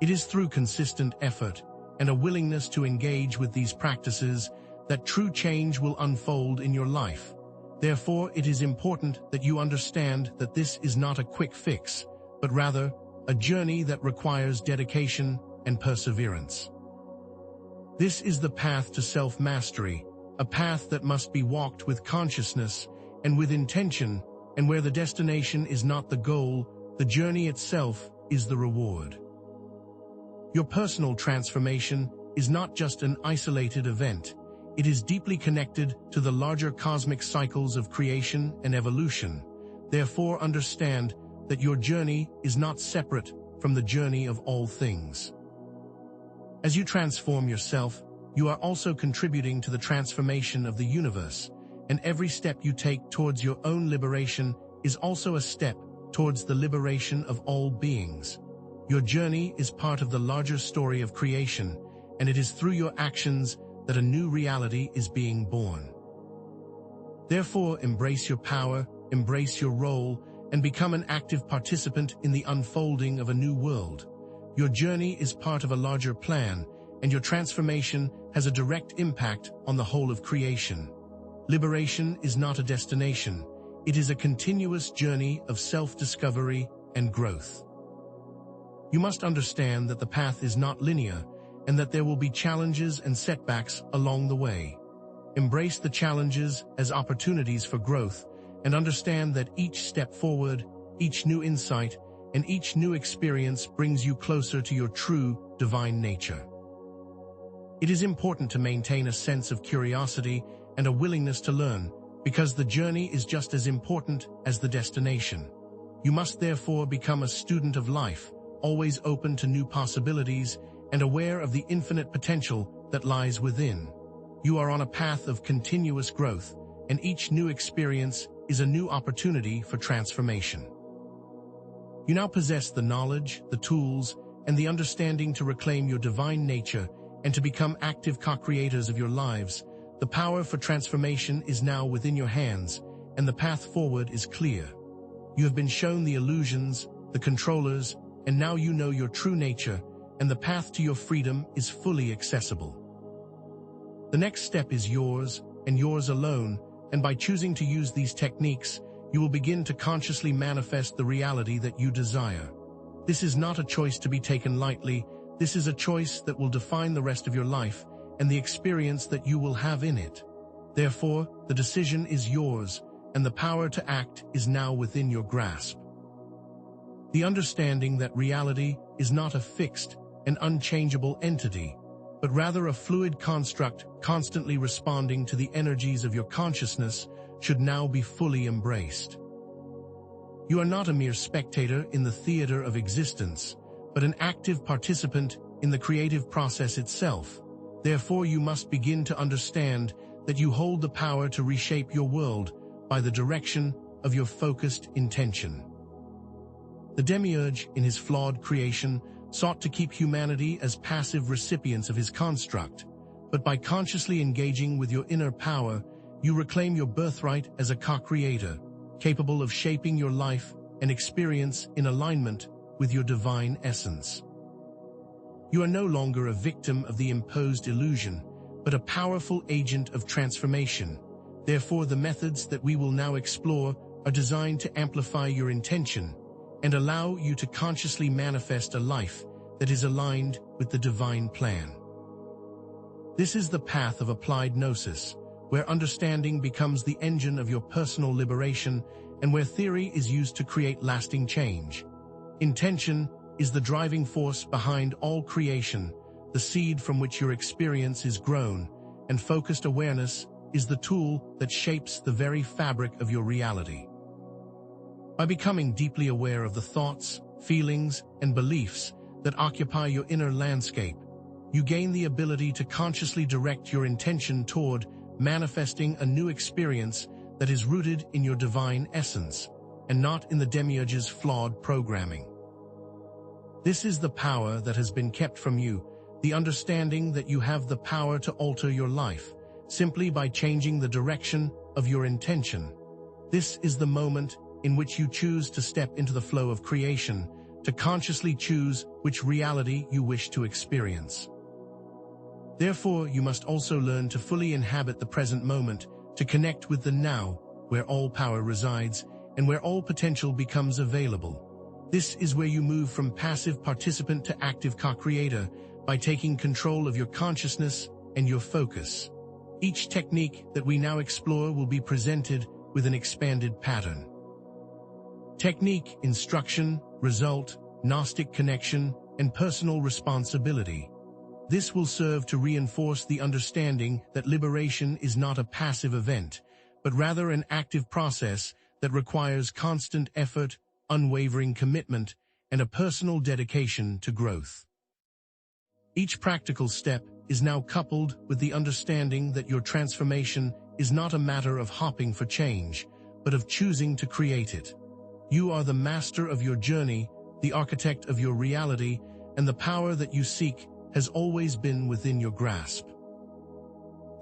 Speaker 1: It is through consistent effort and a willingness to engage with these practices that true change will unfold in your life. Therefore, it is important that you understand that this is not a quick fix, but rather a journey that requires dedication and perseverance. This is the path to self-mastery, a path that must be walked with consciousness and with intention, and where the destination is not the goal, the journey itself is the reward. Your personal transformation is not just an isolated event. It is deeply connected to the larger cosmic cycles of creation and evolution. Therefore, understand that your journey is not separate from the journey of all things. As you transform yourself, you are also contributing to the transformation of the universe, and every step you take towards your own liberation is also a step towards the liberation of all beings. Your journey is part of the larger story of creation, and it is through your actions that a new reality is being born. Therefore, embrace your power, embrace your role, and become an active participant in the unfolding of a new world. Your journey is part of a larger plan, and your transformation has a direct impact on the whole of creation. Liberation is not a destination. It is a continuous journey of self-discovery and growth. You must understand that the path is not linear, and that there will be challenges and setbacks along the way. Embrace the challenges as opportunities for growth, and understand that each step forward, each new insight, and each new experience brings you closer to your true, divine nature. It is important to maintain a sense of curiosity and a willingness to learn, because the journey is just as important as the destination. You must therefore become a student of life, always open to new possibilities and aware of the infinite potential that lies within. You are on a path of continuous growth, and each new experience is a new opportunity for transformation. You now possess the knowledge, the tools, and the understanding to reclaim your divine nature and to become active co-creators of your lives. The power for transformation is now within your hands, and the path forward is clear. You have been shown the illusions, the controllers, and now you know your true nature, and the path to your freedom is fully accessible. The next step is yours, and yours alone, and by choosing to use these techniques, you will begin to consciously manifest the reality that you desire. This is not a choice to be taken lightly. This is a choice that will define the rest of your life and the experience that you will have in it. Therefore, the decision is yours, and the power to act is now within your grasp. The understanding that reality is not a fixed and unchangeable entity, but rather a fluid construct constantly responding to the energies of your consciousness should now be fully embraced. You are not a mere spectator in the theater of existence, but an active participant in the creative process itself. Therefore, you must begin to understand that you hold the power to reshape your world by the direction of your focused intention. The demiurge, in his flawed creation, sought to keep humanity as passive recipients of his construct, but by consciously engaging with your inner power, you reclaim your birthright as a co-creator, capable of shaping your life and experience in alignment with your divine essence. You are no longer a victim of the imposed illusion, but a powerful agent of transformation. Therefore, the methods that we will now explore are designed to amplify your intention and allow you to consciously manifest a life that is aligned with the divine plan. This is the path of applied gnosis, where understanding becomes the engine of your personal liberation and where theory is used to create lasting change. Intention is the driving force behind all creation, the seed from which your experience is grown, and focused awareness is the tool that shapes the very fabric of your reality. By becoming deeply aware of the thoughts, feelings, and beliefs that occupy your inner landscape, you gain the ability to consciously direct your intention toward manifesting a new experience that is rooted in your divine essence, and not in the demiurge's flawed programming. This is the power that has been kept from you, the understanding that you have the power to alter your life, simply by changing the direction of your intention. This is the moment in which you choose to step into the flow of creation, to consciously choose which reality you wish to experience. Therefore, you must also learn to fully inhabit the present moment, to connect with the now, where all power resides, and where all potential becomes available. This is where you move from passive participant to active co-creator, by taking control of your consciousness and your focus. Each technique that we now explore will be presented with an expanded pattern. Technique, instruction, result, Gnostic connection, and personal responsibility. This will serve to reinforce the understanding that liberation is not a passive event, but rather an active process that requires constant effort, unwavering commitment, and a personal dedication to growth. Each practical step is now coupled with the understanding that your transformation is not a matter of hopping for change, but of choosing to create it. You are the master of your journey, the architect of your reality, and the power that you seek has always been within your grasp.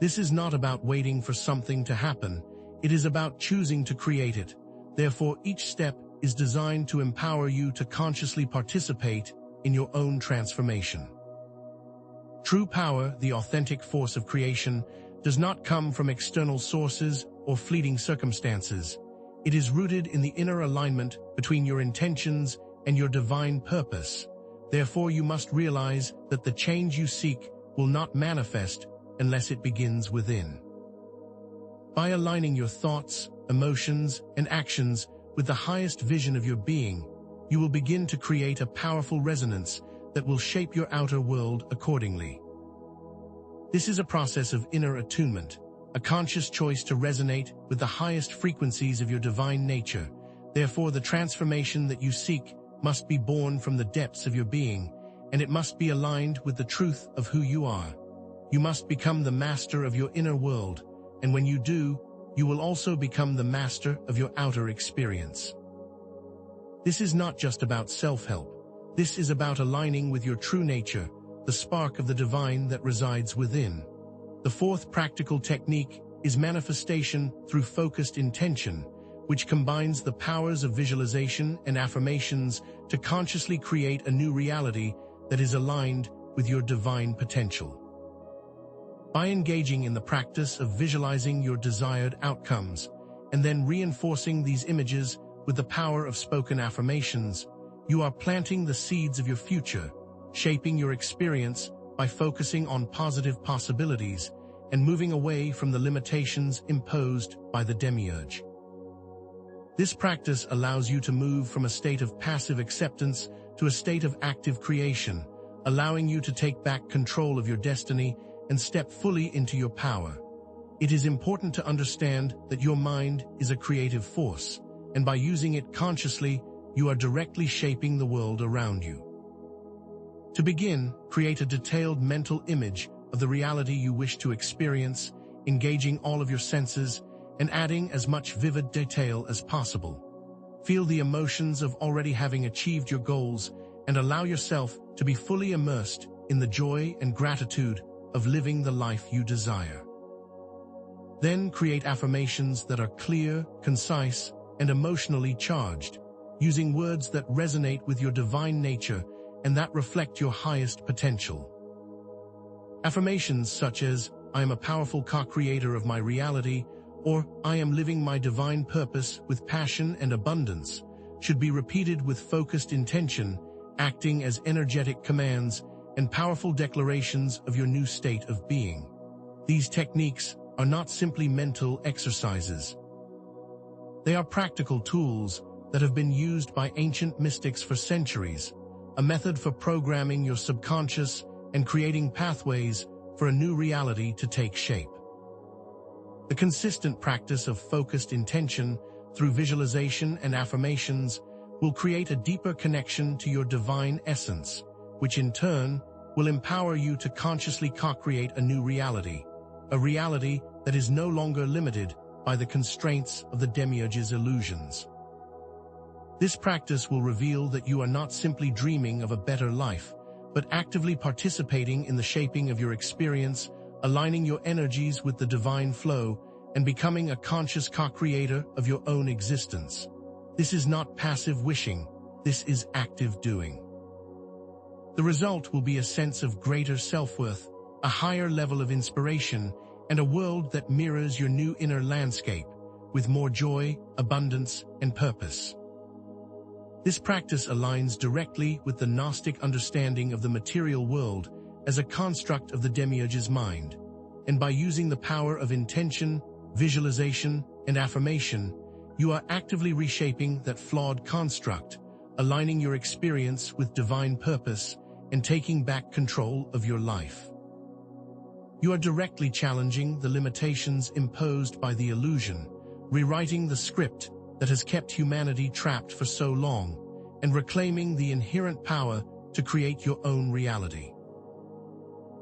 Speaker 1: This is not about waiting for something to happen, it is about choosing to create it. Therefore, each step is designed to empower you to consciously participate in your own transformation. True power, the authentic force of creation, does not come from external sources or fleeting circumstances. It is rooted in the inner alignment between your intentions and your divine purpose. Therefore, you must realize that the change you seek will not manifest unless it begins within. By aligning your thoughts, emotions, and actions with the highest vision of your being, you will begin to create a powerful resonance that will shape your outer world accordingly. This is a process of inner attunement, a conscious choice to resonate with the highest frequencies of your divine nature. Therefore, the transformation that you seek must be born from the depths of your being, and it must be aligned with the truth of who you are. You must become the master of your inner world, and when you do, you will also become the master of your outer experience. This is not just about self-help. This is about aligning with your true nature, the spark of the divine that resides within. The fourth practical technique is manifestation through focused intention, which combines the powers of visualization and affirmations to consciously create a new reality that is aligned with your divine potential. By engaging in the practice of visualizing your desired outcomes, and then reinforcing these images with the power of spoken affirmations, you are planting the seeds of your future, shaping your experience by focusing on positive possibilities and moving away from the limitations imposed by the demiurge. This practice allows you to move from a state of passive acceptance to a state of active creation, allowing you to take back control of your destiny and step fully into your power. It is important to understand that your mind is a creative force, and by using it consciously, you are directly shaping the world around you. To begin, create a detailed mental image of the reality you wish to experience, engaging all of your senses and adding as much vivid detail as possible. Feel the emotions of already having achieved your goals and allow yourself to be fully immersed in the joy and gratitude of living the life you desire. Then create affirmations that are clear, concise, and emotionally charged, using words that resonate with your divine nature and that reflect your highest potential. Affirmations such as, "I am a powerful co-creator of my reality," or "I am living my divine purpose with passion and abundance," should be repeated with focused intention acting as energetic commands and powerful declarations of your new state of being. These techniques are not simply mental exercises. They are practical tools that have been used by ancient mystics for centuries, a method for programming your subconscious and creating pathways for a new reality to take shape. The consistent practice of focused intention through visualization and affirmations will create a deeper connection to your divine essence, which in turn will empower you to consciously co-create a new reality, a reality that is no longer limited by the constraints of the demiurge's illusions. This practice will reveal that you are not simply dreaming of a better life, but actively participating in the shaping of your experience, aligning your energies with the divine flow, and becoming a conscious co-creator of your own existence. This is not passive wishing, this is active doing. The result will be a sense of greater self-worth, a higher level of inspiration, and a world that mirrors your new inner landscape, with more joy, abundance, and purpose. This practice aligns directly with the Gnostic understanding of the material world as a construct of the demiurge's mind, and by using the power of intention, visualization, and affirmation, you are actively reshaping that flawed construct, aligning your experience with divine purpose and taking back control of your life. You are directly challenging the limitations imposed by the illusion, rewriting the script that has kept humanity trapped for so long, and reclaiming the inherent power to create your own reality.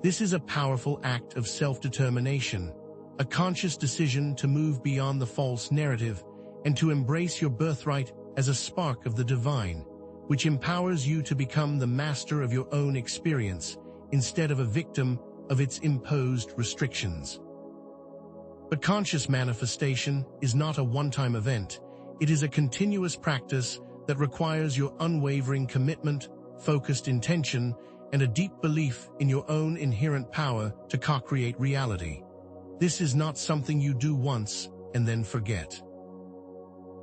Speaker 1: This is a powerful act of self-determination, a conscious decision to move beyond the false narrative and to embrace your birthright as a spark of the divine, which empowers you to become the master of your own experience instead of a victim of its imposed restrictions. But conscious manifestation is not a one-time event. It is a continuous practice that requires your unwavering commitment, focused intention, and a deep belief in your own inherent power to co-create reality. This is not something you do once and then forget.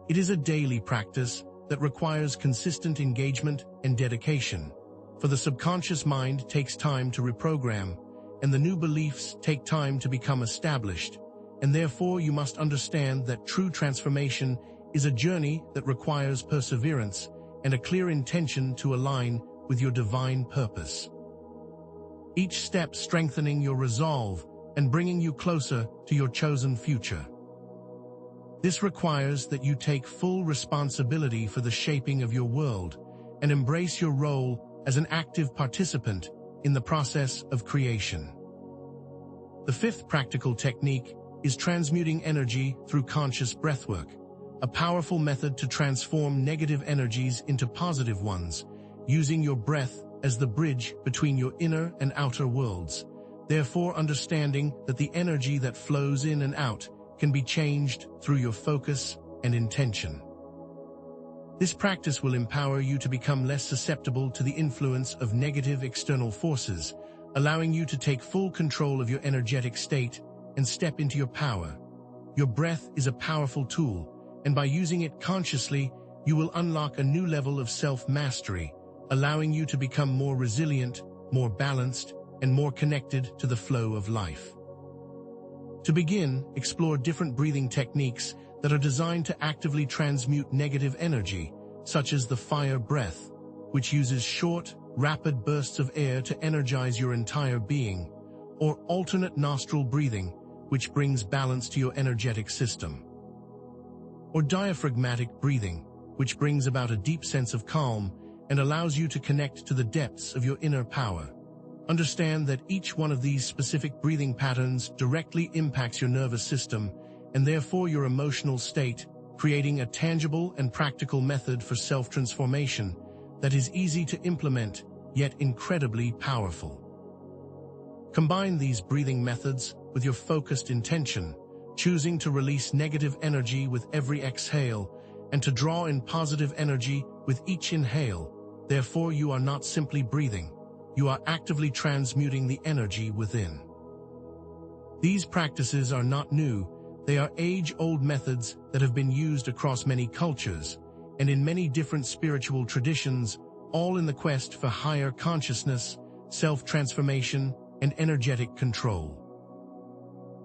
Speaker 1: It is a daily practice that requires consistent engagement and dedication, for the subconscious mind takes time to reprogram, and the new beliefs take time to become established, and therefore you must understand that true transformation is a journey that requires perseverance and a clear intention to align with your divine purpose. Each step strengthening your resolve and bringing you closer to your chosen future. This requires that you take full responsibility for the shaping of your world and embrace your role as an active participant in the process of creation. The fifth practical technique is transmuting energy through conscious breathwork, a powerful method to transform negative energies into positive ones, using your breath as the bridge between your inner and outer worlds, therefore understanding that the energy that flows in and out can be changed through your focus and intention. This practice will empower you to become less susceptible to the influence of negative external forces, allowing you to take full control of your energetic state and step into your power. Your breath is a powerful tool, and by using it consciously, you will unlock a new level of self-mastery, allowing you to become more resilient, more balanced, and more connected to the flow of life. To begin, explore different breathing techniques that are designed to actively transmute negative energy, such as the fire breath, which uses short, rapid bursts of air to energize your entire being, or alternate nostril breathing, which brings balance to your energetic system, or diaphragmatic breathing, which brings about a deep sense of calm and allows you to connect to the depths of your inner power. Understand that each one of these specific breathing patterns directly impacts your nervous system and therefore your emotional state, creating a tangible and practical method for self-transformation that is easy to implement, yet incredibly powerful. Combine these breathing methods with your focused intention, choosing to release negative energy with every exhale and to draw in positive energy with each inhale. Therefore, you are not simply breathing, you are actively transmuting the energy within. These practices are not new, they are age-old methods that have been used across many cultures and in many different spiritual traditions, all in the quest for higher consciousness, self-transformation, and energetic control.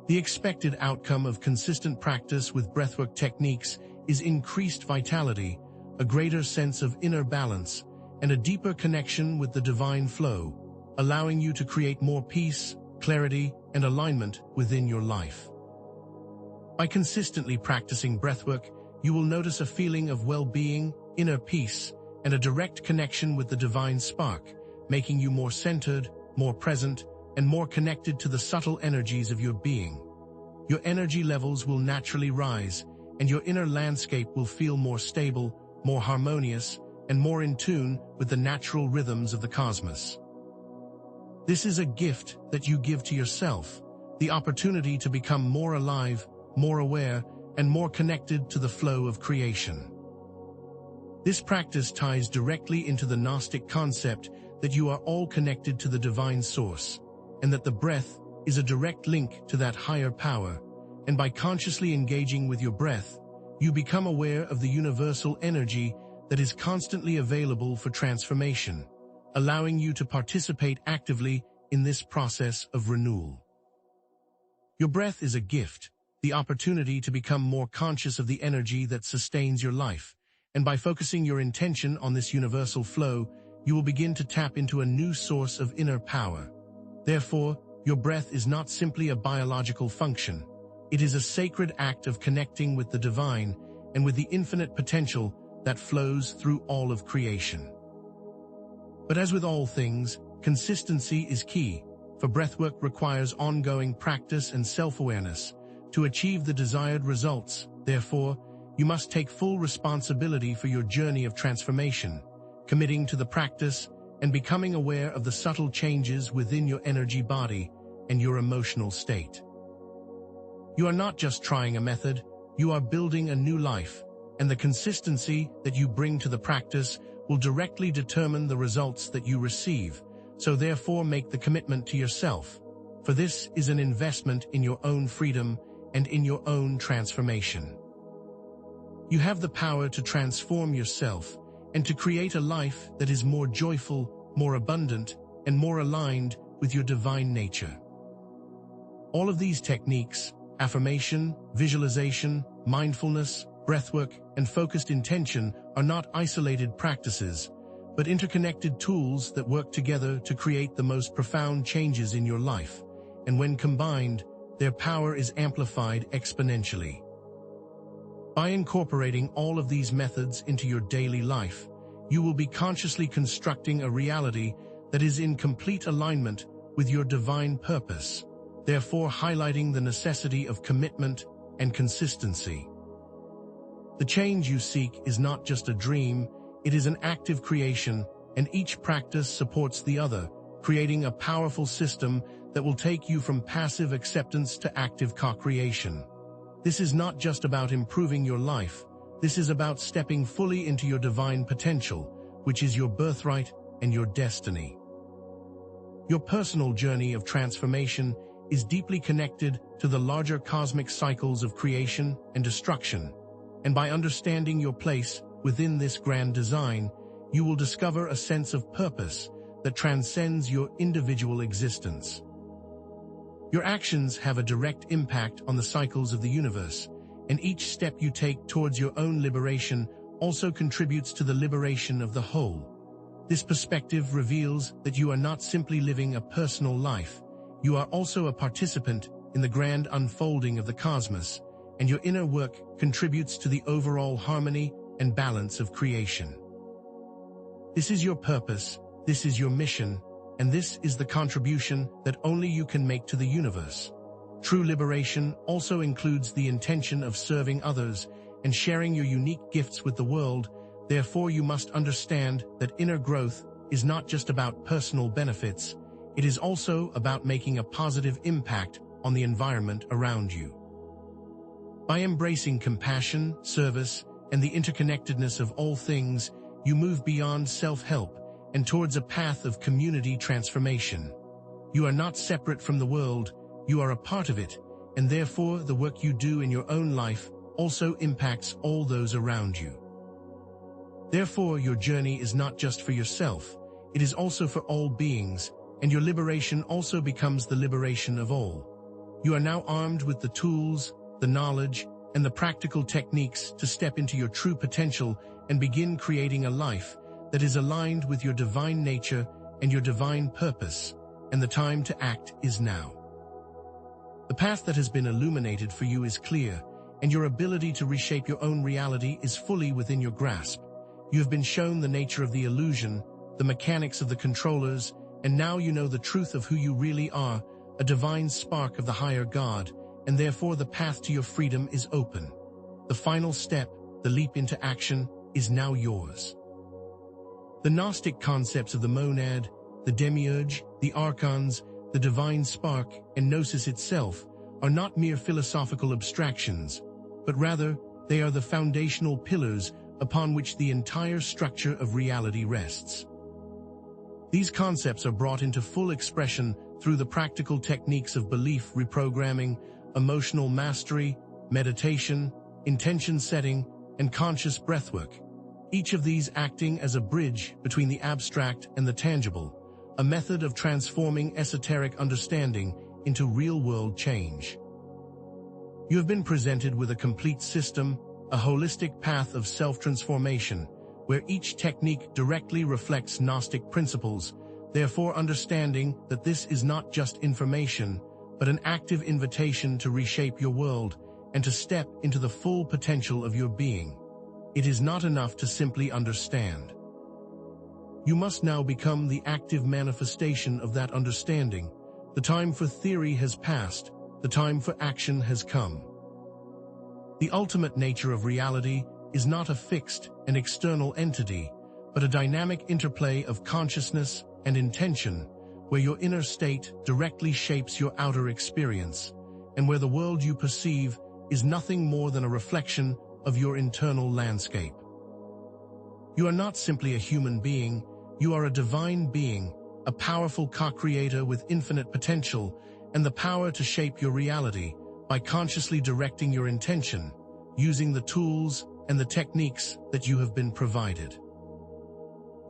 Speaker 1: The expected outcome of consistent practice with breathwork techniques is increased vitality, a greater sense of inner balance, and a deeper connection with the divine flow, allowing you to create more peace, clarity, and alignment within your life. By consistently practicing breathwork, you will notice a feeling of well-being, inner peace, and a direct connection with the divine spark, making you more centered, more present, and more connected to the subtle energies of your being. Your energy levels will naturally rise, and your inner landscape will feel more stable, more harmonious, and more in tune with the natural rhythms of the cosmos. This is a gift that you give to yourself, the opportunity to become more alive, more aware, and more connected to the flow of creation. This practice ties directly into the Gnostic concept that you are all connected to the divine source, and that the breath is a direct link to that higher power, and by consciously engaging with your breath, you become aware of the universal energy that is constantly available for transformation, allowing you to participate actively in this process of renewal. Your breath is a gift, the opportunity to become more conscious of the energy that sustains your life, and by focusing your intention on this universal flow, you will begin to tap into a new source of inner power. Therefore, your breath is not simply a biological function. It is a sacred act of connecting with the divine and with the infinite potential that flows through all of creation. But as with all things, consistency is key, for breathwork requires ongoing practice and self-awareness. To achieve the desired results, therefore, you must take full responsibility for your journey of transformation, committing to the practice and becoming aware of the subtle changes within your energy body and your emotional state. You are not just trying a method, you are building a new life, and the consistency that you bring to the practice will directly determine the results that you receive, so therefore make the commitment to yourself, for this is an investment in your own freedom and in your own transformation. You have the power to transform yourself and to create a life that is more joyful, more abundant, and more aligned with your divine nature. All of these techniques, affirmation, visualization, mindfulness, breathwork, and focused intention, are not isolated practices, but interconnected tools that work together to create the most profound changes in your life, and when combined, their power is amplified exponentially. By incorporating all of these methods into your daily life, you will be consciously constructing a reality that is in complete alignment with your divine purpose, therefore highlighting the necessity of commitment and consistency. The change you seek is not just a dream, it is an active creation, and each practice supports the other, creating a powerful system that will take you from passive acceptance to active co-creation. This is not just about improving your life, this is about stepping fully into your divine potential, which is your birthright and your destiny. Your personal journey of transformation is deeply connected to the larger cosmic cycles of creation and destruction, and by understanding your place within this grand design, you will discover a sense of purpose that transcends your individual existence. Your actions have a direct impact on the cycles of the universe, and each step you take towards your own liberation also contributes to the liberation of the whole. This perspective reveals that you are not simply living a personal life, you are also a participant in the grand unfolding of the cosmos, and your inner work contributes to the overall harmony and balance of creation. This is your purpose, this is your mission, and this is the contribution that only you can make to the universe. True liberation also includes the intention of serving others and sharing your unique gifts with the world. Therefore, you must understand that inner growth is not just about personal benefits, it is also about making a positive impact on the environment around you. By embracing compassion, service, and the interconnectedness of all things, you move beyond self-help and towards a path of community transformation. You are not separate from the world, you are a part of it, and therefore the work you do in your own life also impacts all those around you. Therefore, your journey is not just for yourself, it is also for all beings, and your liberation also becomes the liberation of all. You are now armed with the tools, the knowledge, and the practical techniques to step into your true potential and begin creating a life that is aligned with your divine nature and your divine purpose, and the time to act is now. The path that has been illuminated for you is clear, and your ability to reshape your own reality is fully within your grasp. You have been shown the nature of the illusion, the mechanics of the controllers, and now you know the truth of who you really are, a divine spark of the higher God, and therefore the path to your freedom is open. The final step, the leap into action, is now yours. The Gnostic concepts of the monad, the demiurge, the archons, the divine spark, and gnosis itself are not mere philosophical abstractions, but rather they are the foundational pillars upon which the entire structure of reality rests. These concepts are brought into full expression through the practical techniques of belief reprogramming, emotional mastery, meditation, intention setting, and conscious breathwork, each of these acting as a bridge between the abstract and the tangible, a method of transforming esoteric understanding into real-world change. You have been presented with a complete system, a holistic path of self-transformation, where each technique directly reflects Gnostic principles, therefore understanding that this is not just information, but an active invitation to reshape your world and to step into the full potential of your being. It is not enough to simply understand. You must now become the active manifestation of that understanding. The time for theory has passed, the time for action has come. The ultimate nature of reality is not a fixed and external entity, but a dynamic interplay of consciousness and intention, where your inner state directly shapes your outer experience, and where the world you perceive is nothing more than a reflection of your internal landscape. You are not simply a human being, you are a divine being, a powerful co-creator with infinite potential and the power to shape your reality by consciously directing your intention, using the tools and the techniques that you have been provided.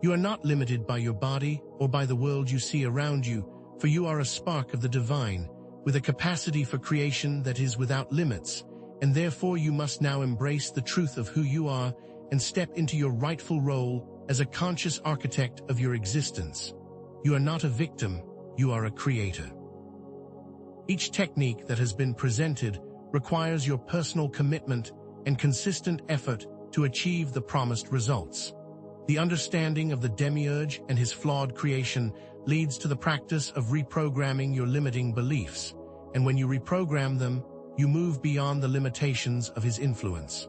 Speaker 1: You are not limited by your body or by the world you see around you, for you are a spark of the divine, with a capacity for creation that is without limits, and therefore you must now embrace the truth of who you are and step into your rightful role as a conscious architect of your existence. You are not a victim, you are a creator. Each technique that has been presented requires your personal commitment and consistent effort to achieve the promised results. The understanding of the demiurge and his flawed creation leads to the practice of reprogramming your limiting beliefs, and when you reprogram them, you move beyond the limitations of his influence.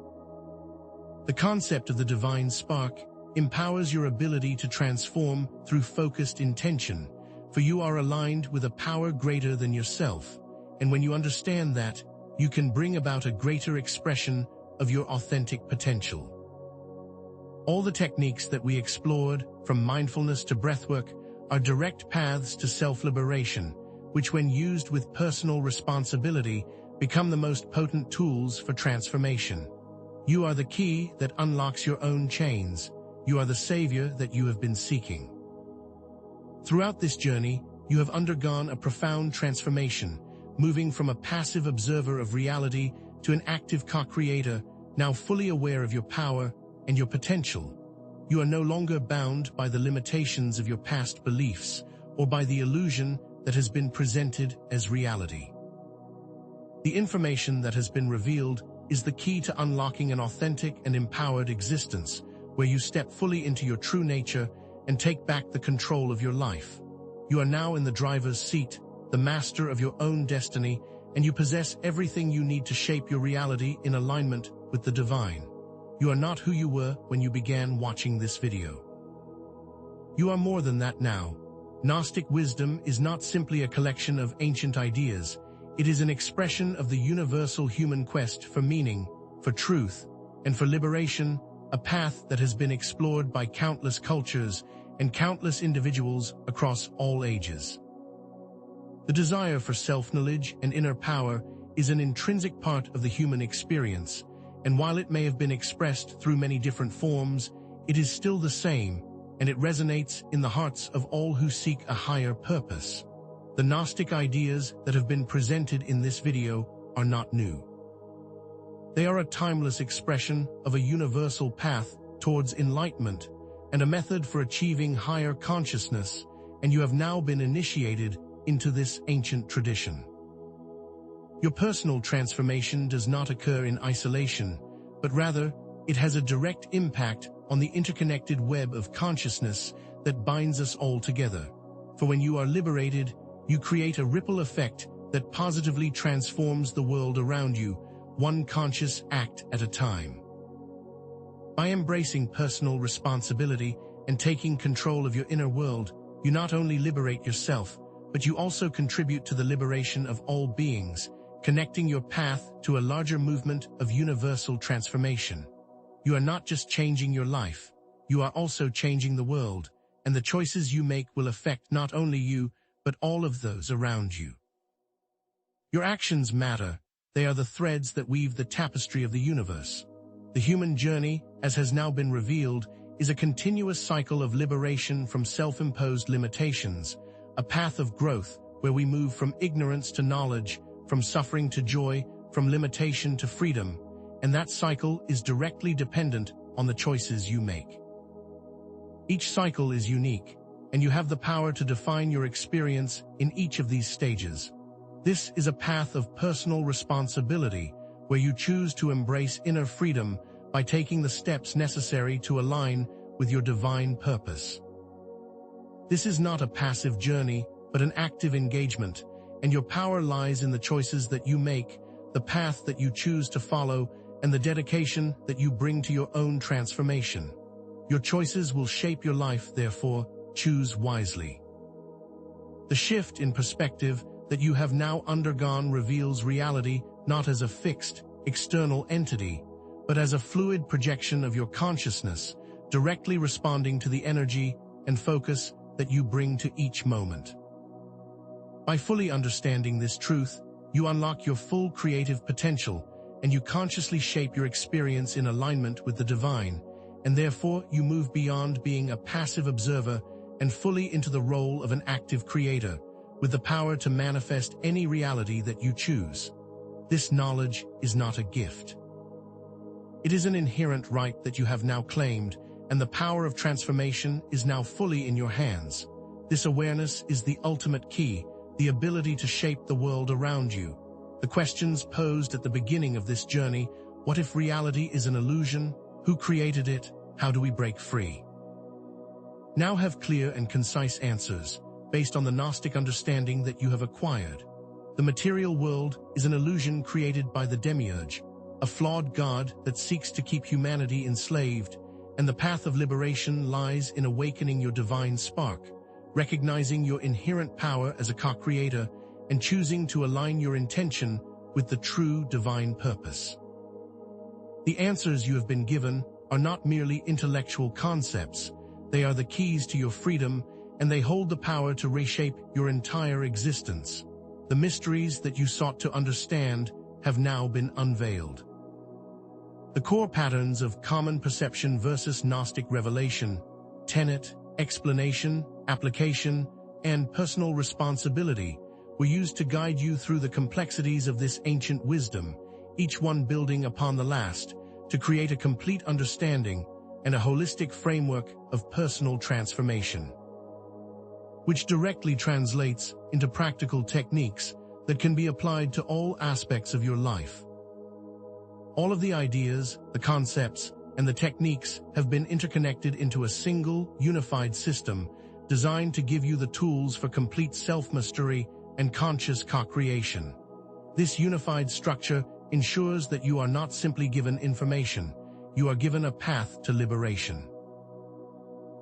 Speaker 1: The concept of the divine spark empowers your ability to transform through focused intention, for you are aligned with a power greater than yourself, and when you understand that, you can bring about a greater expression of your authentic potential. All the techniques that we explored, from mindfulness to breathwork, are direct paths to self-liberation, which when used with personal responsibility, become the most potent tools for transformation. You are the key that unlocks your own chains. You are the savior that you have been seeking. Throughout this journey, you have undergone a profound transformation, moving from a passive observer of reality to an active co-creator, now fully aware of your power and your potential. You are no longer bound by the limitations of your past beliefs or by the illusion that has been presented as reality. The information that has been revealed is the key to unlocking an authentic and empowered existence, where you step fully into your true nature and take back the control of your life. You are now in the driver's seat, the master of your own destiny, and you possess everything you need to shape your reality in alignment with the divine. You are not who you were when you began watching this video. You are more than that now. Gnostic wisdom is not simply a collection of ancient ideas. It is an expression of the universal human quest for meaning, for truth, and for liberation, a path that has been explored by countless cultures and countless individuals across all ages. The desire for self-knowledge and inner power is an intrinsic part of the human experience, and while it may have been expressed through many different forms, it is still the same, and it resonates in the hearts of all who seek a higher purpose. The Gnostic ideas that have been presented in this video are not new. They are a timeless expression of a universal path towards enlightenment and a method for achieving higher consciousness, and you have now been initiated into this ancient tradition. Your personal transformation does not occur in isolation, but rather, it has a direct impact on the interconnected web of consciousness that binds us all together. For when you are liberated, you create a ripple effect that positively transforms the world around you, one conscious act at a time. By embracing personal responsibility and taking control of your inner world, you not only liberate yourself, but you also contribute to the liberation of all beings, connecting your path to a larger movement of universal transformation. You are not just changing your life, you are also changing the world, and the choices you make will affect not only you, but all of those around you. Your actions matter. They are the threads that weave the tapestry of the universe. The human journey, as has now been revealed, is a continuous cycle of liberation from self-imposed limitations, a path of growth where we move from ignorance to knowledge, from suffering to joy, from limitation to freedom, and that cycle is directly dependent on the choices you make. Each cycle is unique, and you have the power to define your experience in each of these stages. This is a path of personal responsibility, where you choose to embrace inner freedom by taking the steps necessary to align with your divine purpose. This is not a passive journey, but an active engagement, and your power lies in the choices that you make, the path that you choose to follow, and the dedication that you bring to your own transformation. Your choices will shape your life, therefore, choose wisely. The shift in perspective that you have now undergone reveals reality not as a fixed, external entity, but as a fluid projection of your consciousness, directly responding to the energy and focus that you bring to each moment. By fully understanding this truth, you unlock your full creative potential, and you consciously shape your experience in alignment with the divine, and therefore you move beyond being a passive observer and fully into the role of an active creator, with the power to manifest any reality that you choose. This knowledge is not a gift. It is an inherent right that you have now claimed, and the power of transformation is now fully in your hands. This awareness is the ultimate key, the ability to shape the world around you. The questions posed at the beginning of this journey: what if reality is an illusion? Who created it? How do we break free? Now have clear and concise answers, based on the Gnostic understanding that you have acquired. The material world is an illusion created by the demiurge, a flawed god that seeks to keep humanity enslaved, and the path of liberation lies in awakening your divine spark, recognizing your inherent power as a co-creator, and choosing to align your intention with the true divine purpose. The answers you have been given are not merely intellectual concepts. They are the keys to your freedom, and they hold the power to reshape your entire existence. The mysteries that you sought to understand have now been unveiled. The core patterns of common perception versus Gnostic revelation, tenet, explanation, application, and personal responsibility were used to guide you through the complexities of this ancient wisdom, each one building upon the last, to create a complete understanding and a holistic framework of personal transformation, which directly translates into practical techniques that can be applied to all aspects of your life. All of the ideas, the concepts, and the techniques have been interconnected into a single, unified system designed to give you the tools for complete self-mastery and conscious co-creation. This unified structure ensures that you are not simply given information, you are given a path to liberation.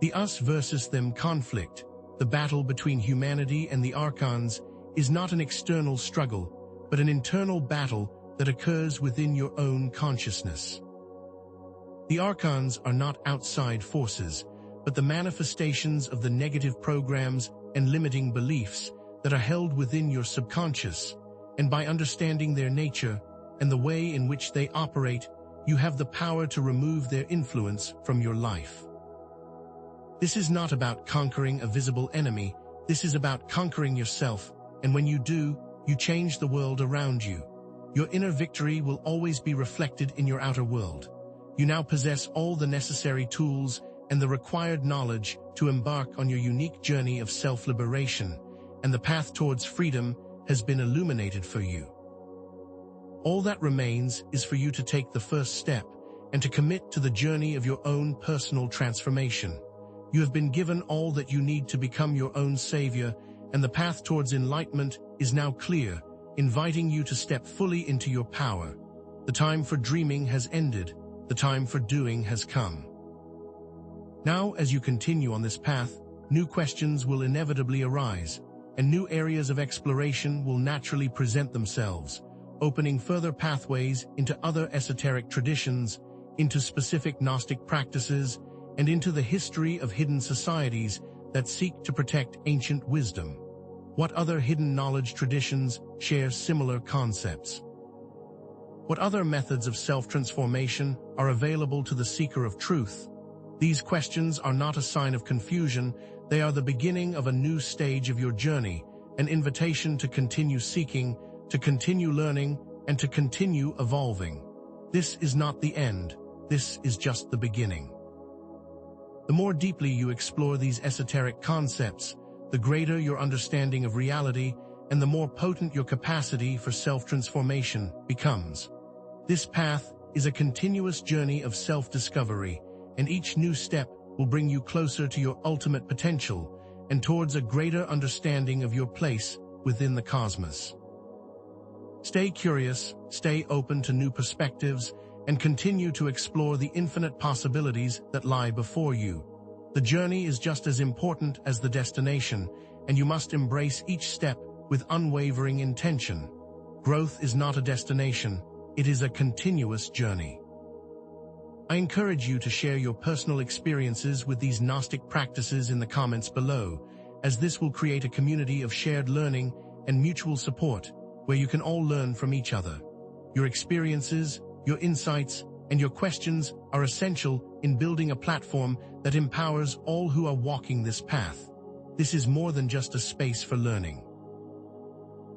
Speaker 1: The us versus them conflict, the battle between humanity and the archons, is not an external struggle, but an internal battle that occurs within your own consciousness. The archons are not outside forces, but the manifestations of the negative programs and limiting beliefs that are held within your subconscious, and by understanding their nature and the way in which they operate, you have the power to remove their influence from your life. This is not about conquering a visible enemy, this is about conquering yourself, and when you do, you change the world around you. Your inner victory will always be reflected in your outer world. You now possess all the necessary tools and the required knowledge to embark on your unique journey of self-liberation, and the path towards freedom has been illuminated for you. All that remains is for you to take the first step and to commit to the journey of your own personal transformation. You have been given all that you need to become your own savior, and the path towards enlightenment is now clear, inviting you to step fully into your power. The time for dreaming has ended, the time for doing has come. Now, as you continue on this path, new questions will inevitably arise, and new areas of exploration will naturally present themselves, opening further pathways into other esoteric traditions, into specific Gnostic practices, and into the history of hidden societies that seek to protect ancient wisdom. What other hidden knowledge traditions share similar concepts? What other methods of self-transformation are available to the seeker of truth? These questions are not a sign of confusion, they are the beginning of a new stage of your journey, an invitation to continue seeking, to continue learning, and to continue evolving. This is not the end, this is just the beginning. The more deeply you explore these esoteric concepts, the greater your understanding of reality and the more potent your capacity for self-transformation becomes. This path is a continuous journey of self-discovery, and each new step will bring you closer to your ultimate potential and towards a greater understanding of your place within the cosmos. Stay curious, stay open to new perspectives, and continue to explore the infinite possibilities that lie before you. The journey is just as important as the destination, and you must embrace each step with unwavering intention. Growth is not a destination, it is a continuous journey. I encourage you to share your personal experiences with these Gnostic practices in the comments below, as this will create a community of shared learning and mutual support, where you can all learn from each other. Your experiences, your insights, and your questions are essential in building a platform that empowers all who are walking this path. This is more than just a space for learning.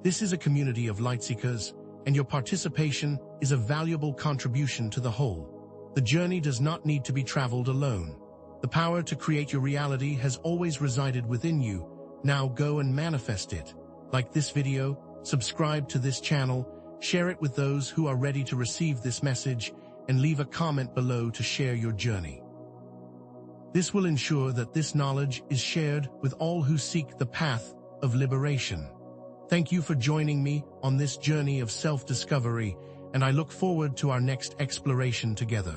Speaker 1: This is a community of lightseekers, and your participation is a valuable contribution to the whole. The journey does not need to be traveled alone. The power to create your reality has always resided within you. Now go and manifest it. Like this video, subscribe to this channel, share it with those who are ready to receive this message, and leave a comment below to share your journey. This will ensure that this knowledge is shared with all who seek the path of liberation. Thank you for joining me on this journey of self-discovery, and I look forward to our next exploration together.